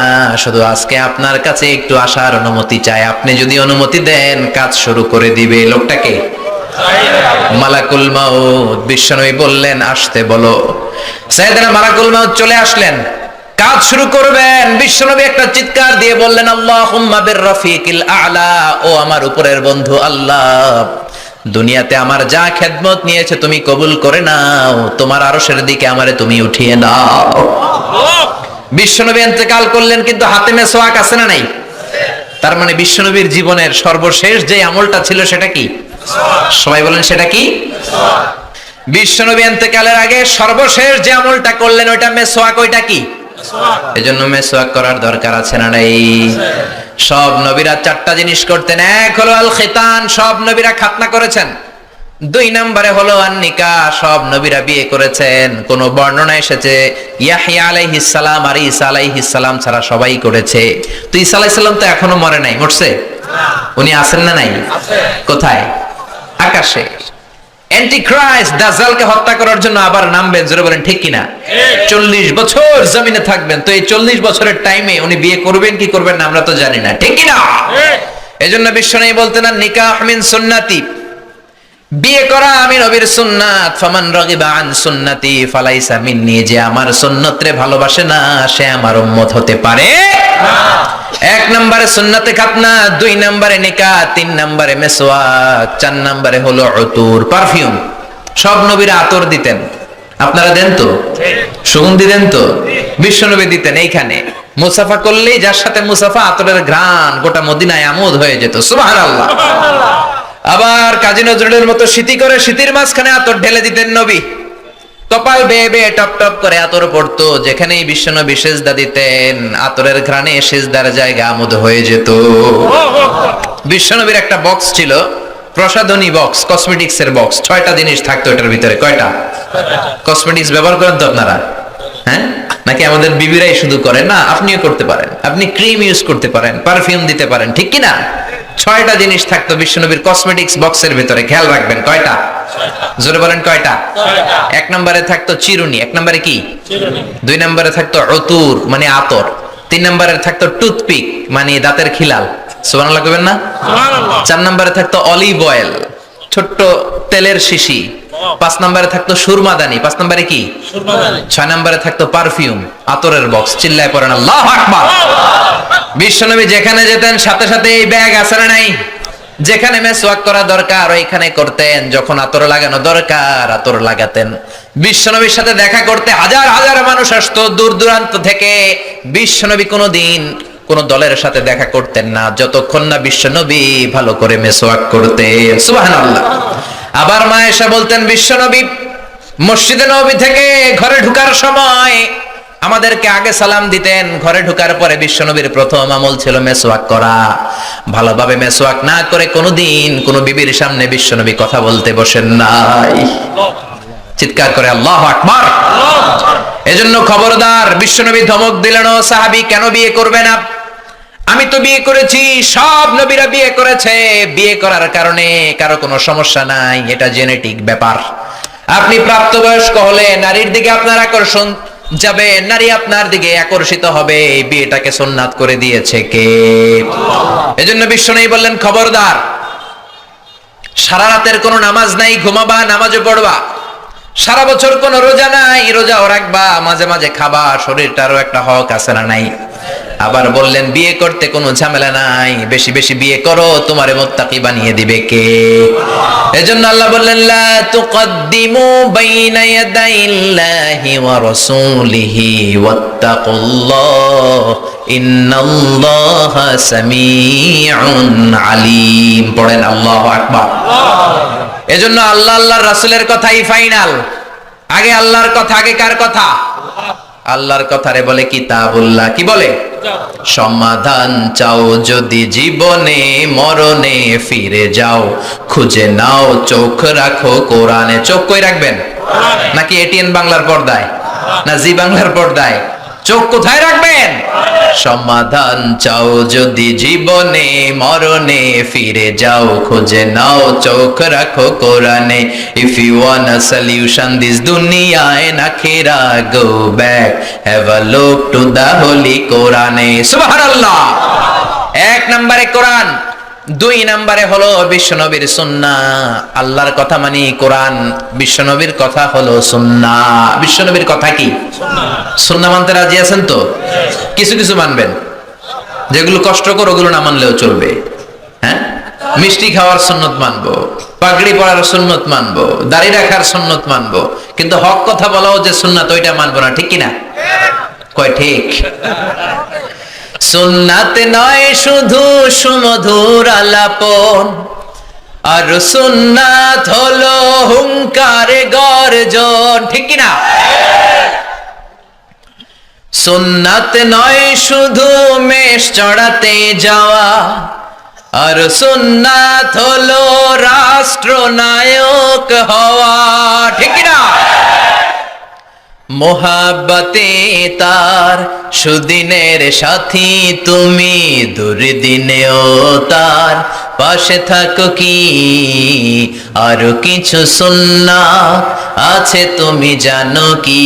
শুধু আজকে আপনার কাছে একটু আসার অনুমতি চায়। আপনি যদি অনুমতি দেন কাজ শুরু করে দিবে। লোকটাকে মালাকুল মাউত। বিশ্বনবী বললেন, আসতে বলো। সাইয়েদনা মালাকুল মাউত চলে আসলেন, কাজ শুরু করবেন। বিশ্বনবী একটা চিৎকার দিয়ে বললেন, আল্লাহুম্মা বিররাফিকিল আ'লা, ও আমার উপরের বন্ধু আল্লাহ, দুনিয়াতে আমার যা খেদমত নিয়েছে তুমি কবুল করে নাও, তোমার আরশের দিকে আমারে তুমি উঠিয়ে নাও। বিশ্বনবী ইন্তেকাল করলেন, কিন্তু হাতে মেসওয়াক আছে না নাই? তার মানে বিশ্বনবীর জীবনের সর্বশেষ যে আমলটা ছিল সেটা কি? সবাই বলেন সেটা কি? বিশ্বনবী ইন্তেকালের আগে সর্বশেষ যে আমলটা করলেন ওইটা মেসওয়াক। ওইটা কি? এজন্য মেসওয়াক করার দরকার আছে না নাই? সব নবীরা 4টা জিনিস করতেন। এক হলো আল খিতান, সব নবীরা খাতনা করেছেন। দুই নম্বরে হলো আন-নিকাহ, সব নবীরা বিয়ে করেছেন। কোন বর্ণনা এসেছে ইয়াহইয়া আলাইহিস সালাম আর ঈসা আলাইহিস সালাম ছাড়া সবাই করেছে। তো ঈসা আলাইহিস সালাম তো এখনো মরে নাই, মরছে? উনি আছেন না নাই? কোথায়? আকাশে। অ্যান্টিক্রাইস্ট দাজ্জালকে হত্যা করার জন্য আবার নামবেন, জোরে বলেন ঠিক কিনা? 40 বছর জমিনে থাকবেন। তো এই 40 বছরের টাইমে উনি বিয়ে করবেন কি করবেন না আমরা তো জানি না, ঠিক কিনা? এজন্য বিশ্বনবী বলতেন নিকাহ মিন সুন্নতি, বিয়ে করা আমি নবীর সুন্নাত। ফামান রাগিবা আন সুন্নতি ফালাইসা মিন্নি, যে আমার সুন্নতরে ভালোবাসে না সে আমার উম্মত হতে পারে না। এক নম্বরে সুন্নতে খাতনা, দুই নম্বরে নিকাহ, তিন নম্বরে মেসওয়াক, চার নম্বরে হলো উতুর, পারফিউম। সব নবীরা আতর দিতেন, আপনারা দেন তো? সুগন্ধি দেন তো? বিশ্বনবী দিতেন। এইখানে মুসাফা করলেই যার সাথে মুসাফা আতরের ঘ্রাণ গোটা মদিনায় আমোদ হয়ে যেত, সুবহানাল্লাহ। আবার কাজী নজরুলের মতো শীতি করে শীতির মাঝখানে আতর ঢেলে দিতেন নবী, কপাল বেয়ে বেয়ে টপ টপ করে আতর পড়তো। যেখানেই বিশ্বনবী সেজদা দিতেন আতরের ঘ্রাণে সেজদার জায়গা আমোদ হয়ে যেত। বিশ্বনবীর একটা বক্স ছিল, প্রসাধনী বক্স, কসমেটিক্স এর বক্স। 6টা জিনিস থাকতো এটার ভিতরে। কয়টা? কসমেটিক্স ব্যবহার করেন তো আপনারা? হ্যাঁ, নাকি আমাদের বিবিরাই শুধু করে? না, আপনিও করতে পারেন। আপনি ক্রিম ইউজ করতে পারেন, পারফিউম দিতে পারেন, ঠিক কি না? 6টা জিনিস থাকতো বিশ্বনবীর কসমেটিক্স বক্সের ভিতরে। খেয়াল রাখবেন কয়টা? জোরে বলেন কয়টা? 1 নম্বরে থাকতো চিরুনি। 1 নম্বরে কি? চিরুনি। 2 নম্বরে থাকতো উতুর মানে আতর। 3 নম্বরে থাকতো টুথপিক মানে দাঁতের খিলাল, সুবহানাল্লাহ কইবেন না? সুবহানাল্লাহ। 4 নম্বরে থাকতো অলিভ অয়েল, ছোট্ট তেলের শিশি। 5 নম্বরে থাকতো সুরমাদানি। 5 নম্বরে কি? সুরমাদানি। 6 নম্বরে থাকতো পারফিউম, আতরের বক্স। চিল্লায় পড়েন আল্লাহু আকবার। বিশ্বনবী যেখানে যেতেন সাথে সাথে এই ব্যাগ আছে না নাই? যেখানে মেসওয়াক করা দরকার ওইখানে করতেন, যখন আতর লাগানো দরকার আতর লাগাতেন। বিশ্বনবীর সাথে দেখা করতে হাজার হাজার মানুষ আসতো দূর দূরান্ত থেকে। বিশ্বনবী কোনোদিন কোন দলের সাথে দেখা করতেন না যতক্ষণ না বিশ্বনবী ভালো করে মেসওয়াক করতেন, সুবহানাল্লাহ। আবার মা আয়েশা বলতেন বিশ্বনবী মসজিদে নববী থেকে ঘরে ঢোকার সময় আমাদেরকে আগে সালাম দিতেন। ঘরে ঢোকার পরে বিশ্বনবীর প্রথম আমল ছিল মেসওয়াক করা। ভালোভাবে মেসওয়াক না করে কোনোদিন কোন বিবির সামনে বিশ্বনবী কথা বলতে বসেন নাই। চিৎকার করে আল্লাহু আকবার। এজন্য খবরদার, বিশ্বনবী ধমক দিলেন, ও সাহাবী কেন বিয়ে করবে না? আমি তো বিয়ে করেছি, সব নবীরা বিয়ে করেছে। বিয়ে করার কারণে কারো কোনো সমস্যা নাই, এটা জেনেটিক ব্যাপার। আপনি প্রাপ্তবয়স্ক হলে নারীর দিকে আপনার আকর্ষণ যাবে, নারী আপনার দিকে আকর্ষিত হবে। এই বিয়েটাকে সুন্নাত করে দিয়েছে কে? এজন্য বিশ্বনবী বললেন খবরদার, সারা রাতের কোনো নামাজ নাই, ঘুমাবা, নামাজও পড়বা। সারা বছর কোনো রোজা নাই, রোজাও রাখবা, মাঝে মাঝে খাবা, শরীরটারও একটা হক আছে না নাই? আবার বললেন বিয়ে করতে কোনো ঝামেলা নাই, বেশি বেশি বিয়ে করো, তোমারে মুত্তাকি বানিয়ে দিবে কে? এজন্য আল্লাহ বললেন লা তুকদ্দিমু বাইনা ইয়াদাইল্লাহি ওয়া রাসূলিহি ওয়াত্তাকুল্লাহ ইন্নাল্লাহা সামিউন আলীম। পড়েন আল্লাহু আকবার। এজন্য আল্লাহ আল্লাহর রাসূলের কথাই ফাইনাল। আগে আল্লাহর কথা, আগে কার কথা? আল্লাহর কথারে বলে কিতাবুল্লাহ। কি বলে? সমাধান চাও যদি জীবনে, মরণে ফিরে যাও, খুঁজে নাও চোখ রাখো কোরআনে। চোখ কই রাখবেন? নাকি এটিএন বাংলার পর্দায়, না জি বাংলার পর্দায়? চোখ কোথায় রাখবেন? সমাধান চাও যদি জীবনে, মরণে ফিরে যাও, খুঁজে নাও চোখ রাখো কোরআনে। If you want a solution this দুনিয়া এন্ড আখিরা, go back have a look to the holy কোরআনে। সুবহানাল্লাহ। 1 নম্বরে কোরআন, 2 নম্বরে হলো বিশ্বনবীর সুন্নাহ। আল্লাহর কথা মানি কোরআন, বিশ্বনবীর কথা হলো সুন্নাহ। বিশ্বনবীর কথা কি? সুন্নাহ। সুন্নাহ মানতে রাজি আছেন তো? কিছু কিছু মানবেন, যেগুলো কষ্টকর ওগুলো না মানলেও চলবে। হ্যাঁ, মিষ্টি খাওয়ার সুন্নত মানবো, পাগড়ি পরার সুন্নত মানবো, দাড়ি রাখার সুন্নত মানবো, কিন্তু হক কথা বলাও যে সুন্নাত ওইটা মানবো না, ঠিক কিনা? কয় ঠিক? সুন্নাত নয় শুধু সুমধুর আলাপন, আর সুন্নাত হলো হুঙ্কারে গর্জন, ঠিক কিনা? সুন্নাত নয় শুধু মেষ চড়াতে যাওয়া, আর সুন্নাত হলো রাষ্ট্রনায়ক হওয়া, ঠিক না? মোহাব্বতে তার সুদিনের সাথী তুমি, দুর্দিনেও তার পাশে থাকো কি? আরো কিছু সুন্নাত আছে তুমি জানো কি?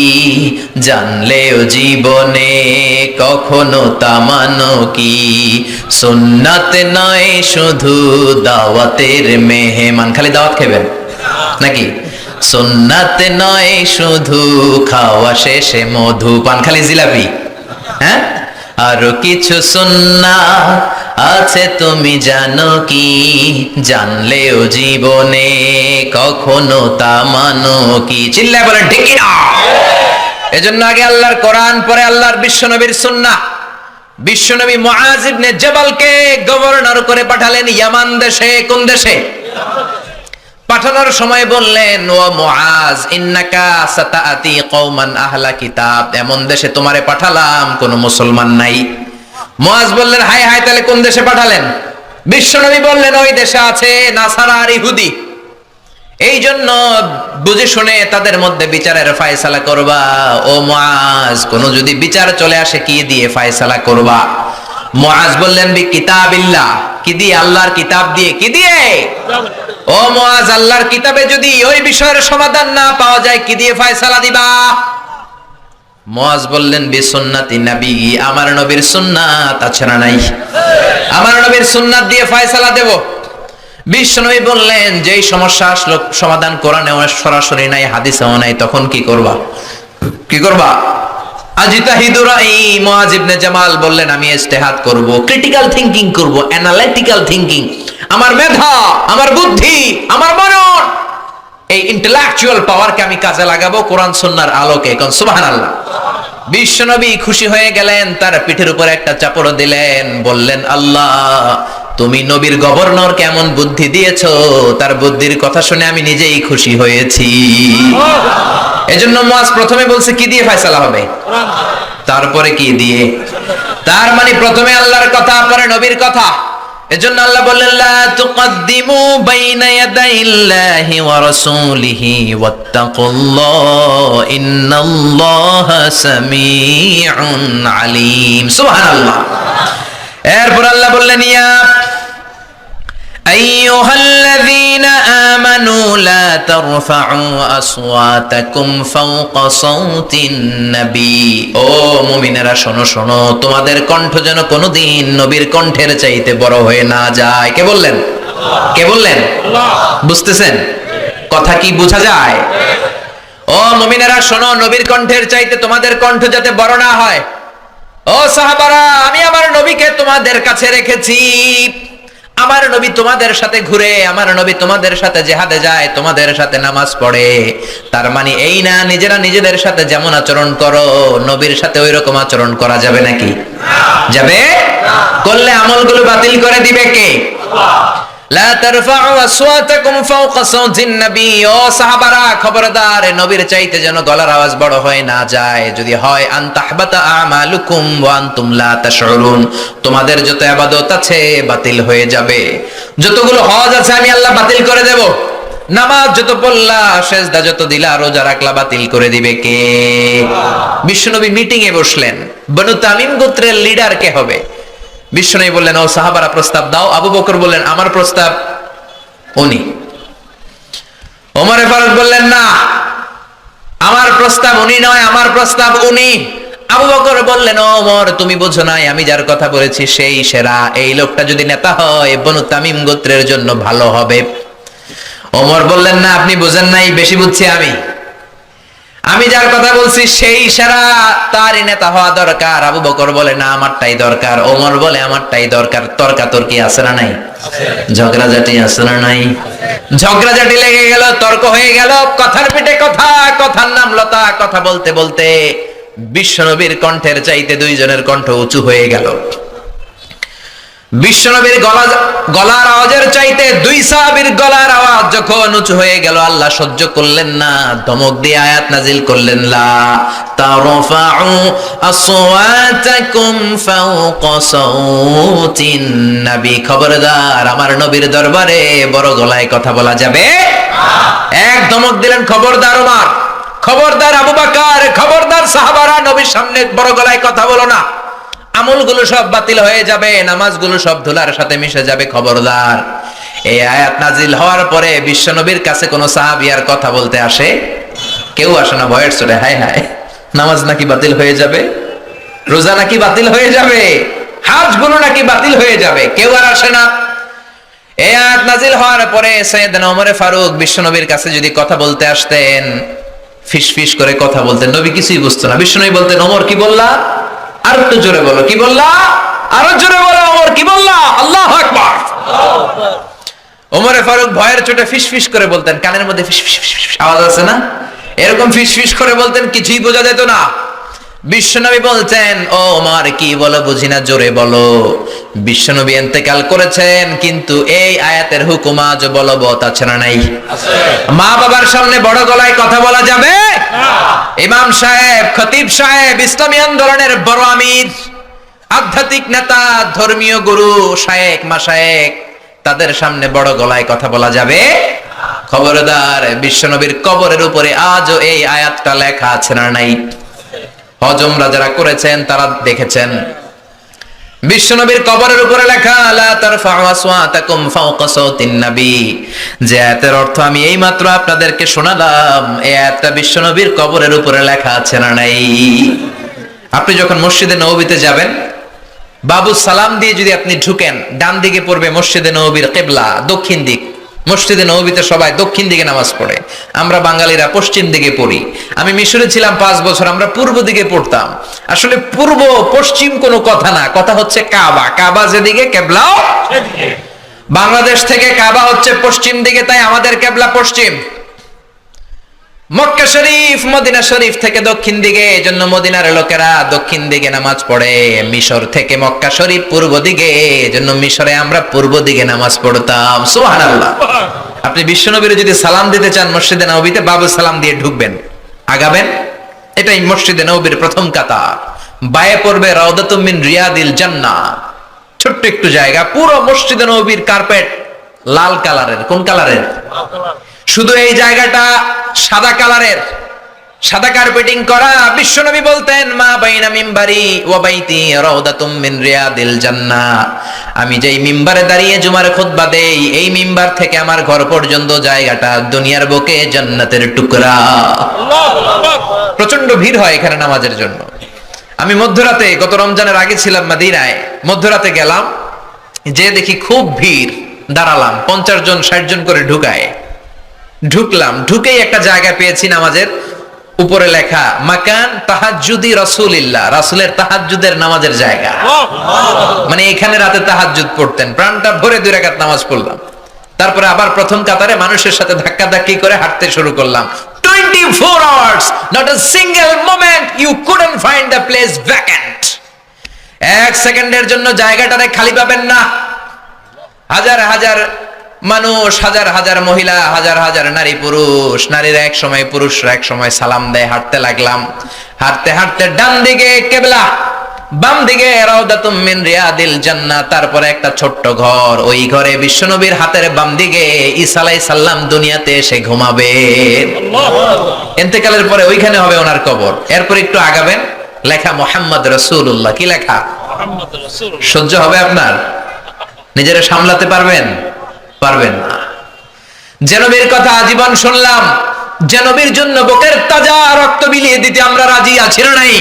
জানলেও জীবনে কখনো তা মানো কি? সুন্নাত নয় শুধু দাওয়াতের মেহমান, খালি দাওয়াত খাবেন নাকি? সুন্নাত নয় শুধু খাওয়া শেষে মধু পান, খালি জিলাপি, হ্যাঁ? আরো কিছু সুন্নাত আছে তুমি জানো কি? জানলেও জীবনে কখনো তা মানো কি? চিল্লায় বলেন ঠিক না? এজন্য আগে আল্লাহর কোরআন, পরে আল্লাহর বিশ্বনবীর সুন্নাহ। বিশ্বনবী মুআজ ইবনে জাবালকে গভর্নর করে পাঠালেন ইয়ামান দেশে। কোন দেশে? পাঠানোর সময় বললেন, ও মুআজ, ইন্নাকা সাতাআতি কওমান আহলা কিতাব, এমন দেশে তোমারে পাঠালাম কোন মুসলমান নাই। মুআজ বললেন, হায় হায়, তাহলে কোন দেশে পাঠালেন? বিশ্বনবী বললেন, ওই দেশে আছে নাসারা আর ইহুদি, এই জন্য বুঝে শুনে তাদের মধ্যে বিচারের ফয়সালা করবা। ও মুআজ, কোন যদি বিচার চলে আসে কি দিয়ে ফয়সালা করবা? মুআজ বললেন, বি কিতাবিল্লাহ, কি দিয়ে? আল্লাহর কিতাব দিয়ে। কি দিয়ে? ও মুআজ, আল্লাহর কিতাবে যদি ওই বিষয়ের সমাধান না পাওয়া যায় কি দিয়ে ফয়সালা দিবা? মুআজ বললেন, বি সুন্নাতি নবী, আমার নবীর সুন্নাত আছে না নাই? আমার নবীর সুন্নাত দিয়ে ফয়সালা দেব। বিশ্বনবী বললেন, যেই সমস্যা আসলো সমাধান কোরআনে সরাসরি নাই, হাদিসেও নাই, তখন কি করবা? কি করবা? আজিতাহিদু রাই। মুআজ ইবনে জামাল বললেন, আমি ইজতিহাদ করব, ক্রিটিক্যাল থিংকিং করব, অ্যানালিটিক্যাল থিংকিং। আমার মেধা, আমার বুদ্ধি, আমার মনন, এই ইন্টেলেকচুয়াল পাওয়ারকে আমি কাজে লাগাবো কোরআন সুন্নাহর আলোকে। কোন সুবহানাল্লাহ। বিশ্বনবী খুশি হয়ে গেলেন, তার পিঠের উপর একটা চাপড় দিলেন, বললেন, আল্লাহ, তুমি নবীর গভর্নর কেমন বুদ্ধি দিয়েছো, তার বুদ্ধির কথা শুনে আমি নিজেই খুশি হয়েছি। এজন্য মুআজ প্রথমে বলছে কি দিয়ে ফয়সালা হবে, তারপরে কি দিয়ে? তার মানে প্রথমে আল্লাহর কথা, পরে নবীর কথা। এজন্য আল্লাহ বললেন, লা তুকদ্দিমু বাইনা ইয়াদাইল্লাহি ওয়া রাসূলিহি ওয়াত্তাকুল্লাহ ইন্নাল্লাহা সামিউন আলীম। সুবহানাল্লাহ। এরপর আল্লাহ বললেন, ইয়া আইয়ুহাল্লাযীনা আমানু লা তারফাউ আসওয়াতাকুম ফাওকা সাওতিন নবী। ও মুমিনেরা শোনো শোনো, তোমাদের কণ্ঠ যেন কোনোদিন নবীর কণ্ঠের চাইতে বড় হয়ে না যায়। কে বললেন? কে বললেন? আল্লাহ। বুঝতেছেন কথা? কি বোঝা যায়? ও মুমিনেরা শোনো, নবীর কণ্ঠের চাইতে তোমাদের কণ্ঠ যাতে বড় না হয়। ও সাহাবারা, আমি আমার নবীকে তোমাদের কাছে রেখেছি। আমার নবী তোমাদের সাথে ঘুরে, আমার নবী তোমাদের সাথে জিহাদে যায়, তোমাদের সাথে নামাজ পড়ে। তার মানে এই না নিজেরা নিজেদের সাথে যেমন আচরণ করো, নবীর সাথে ওই রকম আচরণ করা যাবে নাকি? যাবে? করলে আমলগুলো বাতিল করে দিবে কে? লা তারফাউ আসওয়াতাকুম ফাওকা সাওতিন নবী। ও সাহাবারা, খবরদার, নবীর চাইতে যেন গলার আওয়াজ বড় হয় না যায়। যদি হয়, আন তাহবাতা আমালুকুম ওয়া আনতুম লা তাশউরুন, তোমাদের যত ইবাদত আছে বাতিল হয়ে যাবে। যতগুলো হজ আছে আমি আল্লাহ বাতিল করে দেব। নামাজ যত পড়লা, সেজদা যত দিলা, রোজা রাখলা, বাতিল করে দিবে কে? বিশ্বনবী মিটিং এ বসলেন। বনু তামিম গোত্রের লিডার কে হবে? বিশ্বনবী বললেন, ও সাহাবারা প্রস্তাব দাও। আবু বকর বললেন, আমার প্রস্তাব উনি। ওমর ফারুক বললেন, না, আমার প্রস্তাব উনি নয়, আমার প্রস্তাব উনি। আবু বকর বললেন, ও ওমর, তুমি বোঝো নাই, আমি যার কথা বলেছি সেই সেরা। এই লোকটা যদি নেতা হয় বনু তামিম গোত্রের জন্য ভালো হবে। ওমর বললেন, না, আপনি বোঝেন নাই, বেশি বুঝছি আমি। আমি যার কথা বলছি সেই সেরা, তারই নেতা হওয়া দরকার। আবু বকর বলে, না, আমারটাই দরকার। ওমর বলে, আমারটাই দরকার। তর্কাতর্কি আছে না নাই? ঝগড়াঝাটি আছে না নাই? ঝগড়াঝাটি লেগে গেল, তর্ক হয়ে গেল, কথার পিঠে কথা, কথার নাম লতা। কথা বলতে বলতে বিশ্বনবীর কণ্ঠের চাইতে দুইজনের কণ্ঠ উঁচু হয়ে গেল। বিশ্বনবীর গলার আওয়াজের চাইতে দুই সাহাবীর গলার আওয়াজ যখন উঁচু হয়ে গেল, আল্লাহ সহ্য করলেন না, ধমক দিয়ে আয়াত নাজিল করলেন, লা তারফাউ আসওয়াতাকুম ফাওকা সাউতিন নবী, খবরদার আমার নবীর দরবারে বড় গলায় কথা বলা যাবে না। এক ধমক দিলেন, খবরদার ওমর, খবরদার আবু বকর, খবরদার সাহাবারা, নবীর সামনে বড় গলায় কথা বলো না, আমলগুলো সব বাতিল হয়ে যাবে, নামাজগুলো সব ধুলার সাথে মিশে যাবে, খবরদার। এই আয়াত নাজিল হওয়ার পরে বিশ্বনবীর কাছে কোনো সাহাবী আর কথা বলতে আসে? কেউ আসে না, ভয়ের চলে, হায় হায় নামাজ নাকি বাতিল হয়ে যাবে, রোজা নাকি বাতিল হয়ে যাবে, হজগুলো নাকি বাতিল হয়ে যাবে, কেউ আর আসে না। এই আয়াত নাজিল হওয়ার পরে সাইয়েদনা ওমর ফারুক বিশ্বনবীর কাছে যদি কথা বলতে আসতেন, ফিসফিস করে কথা বলতেন, নবী কিছুই বুঝতো না। বিশ্বনবী বলতেন, ওমর কি বললা, আর একটু জোরে বলো, কি বললা, আরো জোরে বলো, ওমর কি বললা, আল্লাহু আকবার। ওমরে ফারুক ভয়ের চোটে ফিসফিস করে বলতেন, কানের মধ্যে ফিসফিস আওয়াজ আছে না, এরকম ফিসফিস করে বলতেন, কিছুই বোঝা যেত না। বিশ্বনবী বলতেন, ও ওমর কি বলো বুঝি না, জোরে বলো। বিশ্বনবী ইন্তেকাল করেছেন, কিন্তু এই আয়াতের হুকুম আজ বলবৎ আছে না নাই? মা বাবার সামনে বড় গলায় কথা বলা যাবে না। ইমাম সাহেব, খতিব সাহেব, ইসলামী আন্দোলনের বড় আমির, আধ্যাত্মিক নেতা, ধর্মীয় গুরু, শায়েখ মাশায়েখ, তাদের সামনে বড় গলায় কথা বলা যাবে? খবরদার। বিশ্বনবীর কবরের উপরে আজও এই আয়াতটা লেখা আছে না নাই? হজ উমরা যারা করেছেন তারা দেখেছেন, বিশ্বনবীর কবরের উপরে লেখা, লা তারফাউ আসওয়াতাকুম ফাওকা সাওতিন নবী। যে আয়াতের অর্থ আমি এইমাত্র আপনাদেরকে শোনালাম, এই আয়াতটা বিশ্বনবীর কবরের উপরে লেখা আছে না নাই? আপনি যখন মসজিদে নববীতে যাবেন, বাবু সালাম দিয়ে যদি আপনি ঢুকেন, ডান দিকে পড়বে মসজিদে নববীর কিবলা, দক্ষিণ দিক। মসজিদে নববীতে সবাই দক্ষিণ দিকে নামাজ পড়ে, আমরা বাঙালিরা পশ্চিম দিকে পড়ি। আমি মিশরে ছিলাম 5 বছর, আমরা পূর্ব দিকে পড়তাম। আসলে পূর্ব পশ্চিম কোনো কথা না, কথা হচ্ছে কাবা, কাবা যেদিকে কিবলাও সেদিকে। বাংলাদেশ থেকে কাবা হচ্ছে পশ্চিম দিকে, তাই আমাদের কিবলা পশ্চিম। মক্কা শরীফ, মদিনা শরীফ থেকে দক্ষিণ দিকে, এজন্য মদিনার লোকেরা দক্ষিণ দিকে নামাজ পড়ে। মিশর থেকে মক্কা শরীফ পূর্ব দিকে, এজন্য মিশরে আমরা পূর্ব দিকে নামাজ পড়তাম। সুবহানাল্লাহ। আপনি বিশ্বনবীর যদি সালাম দিতে চান মসজিদে নববীতে, বাবু সালাম দিয়ে ঢুকবেন, আগাবেন, এটাই মসজিদে নববীর প্রথম কাতার। বায়ে পড়বে রাউদাতুম মিন রিয়াদিল জান্নাহ, ছোট্ট একটু জায়গা। পুরো মসজিদে নববীর কার্পেট লাল কালারের। কোন কালারের? লাল কালার। শুধু এই জায়গাটা সাদা কালারের, সাদা কার্পেটিং করা। বিশ্বনবী বলতেন, মা বাইনা মিম্বারি ওয়া বাইতি রাউদাতুম মিন রিয়াদিল জান্নাহ। আমি যেই মিম্বারে দাঁড়িয়ে জুমার খুতবা দেই, এই মিম্বার থেকে আমার ঘর পর্যন্ত জায়গাটা দুনিয়ার বুকে জান্নাতের টুকরা। আল্লাহু আকবার। প্রচন্ড ভিড় হয় এখানে নামাজের জন্য। আমি মধ্যরাতে, গত রমজানের আগে ছিলাম মদিনায়, মধ্যরাতে গেলাম, যে দেখি খুব ভিড়, দাঁড়ালাম, 50 জন 60 জন করে ঢুকায়। ঢুকলাম, ঢুকেই একটা জায়গা পেয়েছি নামাজের, উপরে লেখা মাকান তাহাজ্জুদি রাসূলিল্লাহ, রাসূলের তাহাজ্জুদের নামাজের জায়গা। মানে এখানে রাতে তাহাজ্জুদ পড়তেন। প্রাণটা ভরে 2 রাকাত নামাজ পড়লাম। তারপরে আবার প্রথম কাতারে মানুষের সাথে ধাক্কাধাক্কি করে হাঁটতে শুরু করলাম। 24 hours, not a single moment you couldn't find the place vacant. 1 সেকেন্ডের জন্য জায়গাটারে খালি পাবেন না। হাজার হাজার মানুষ, হাজার হাজার মহিলা, হাজার হাজার নারী পুরুষ, নারীরা এক সময়, পুরুষরা এক সময় সালাম দেয়। হাঁটতে লাগলাম, হাঁটতে হাঁটতে ডান দিকে কিবলা, বাম দিকে রাউদাতুম মিন রিয়াদিল জান্নাহ, তারপরে একটা ছোট্ট ঘর। ওই ঘরে বিশ্বনবীর হাতের বাম দিকে ঈসা আলাইহিস সালাম দুনিয়াতে এসে ঘুমাবেন। ইন্তেকালের পরে ওইখানে হবে ওনার কবর। এরপর একটু আগাবেন, লেখা মুহাম্মদ রাসূলুল্লাহ। কি লেখা? মুহাম্মদ রাসূলুল্লাহ। সহ্য হবে আপনার? নিজেরা সামলাতে পারবেন? পারবেন না। যে নবীর কথা আজীবন শুনলাম, যে নবীর জন্য বুকের তাজা রক্ত বিলিয়ে দিতে আমরা রাজি আছি না নাই?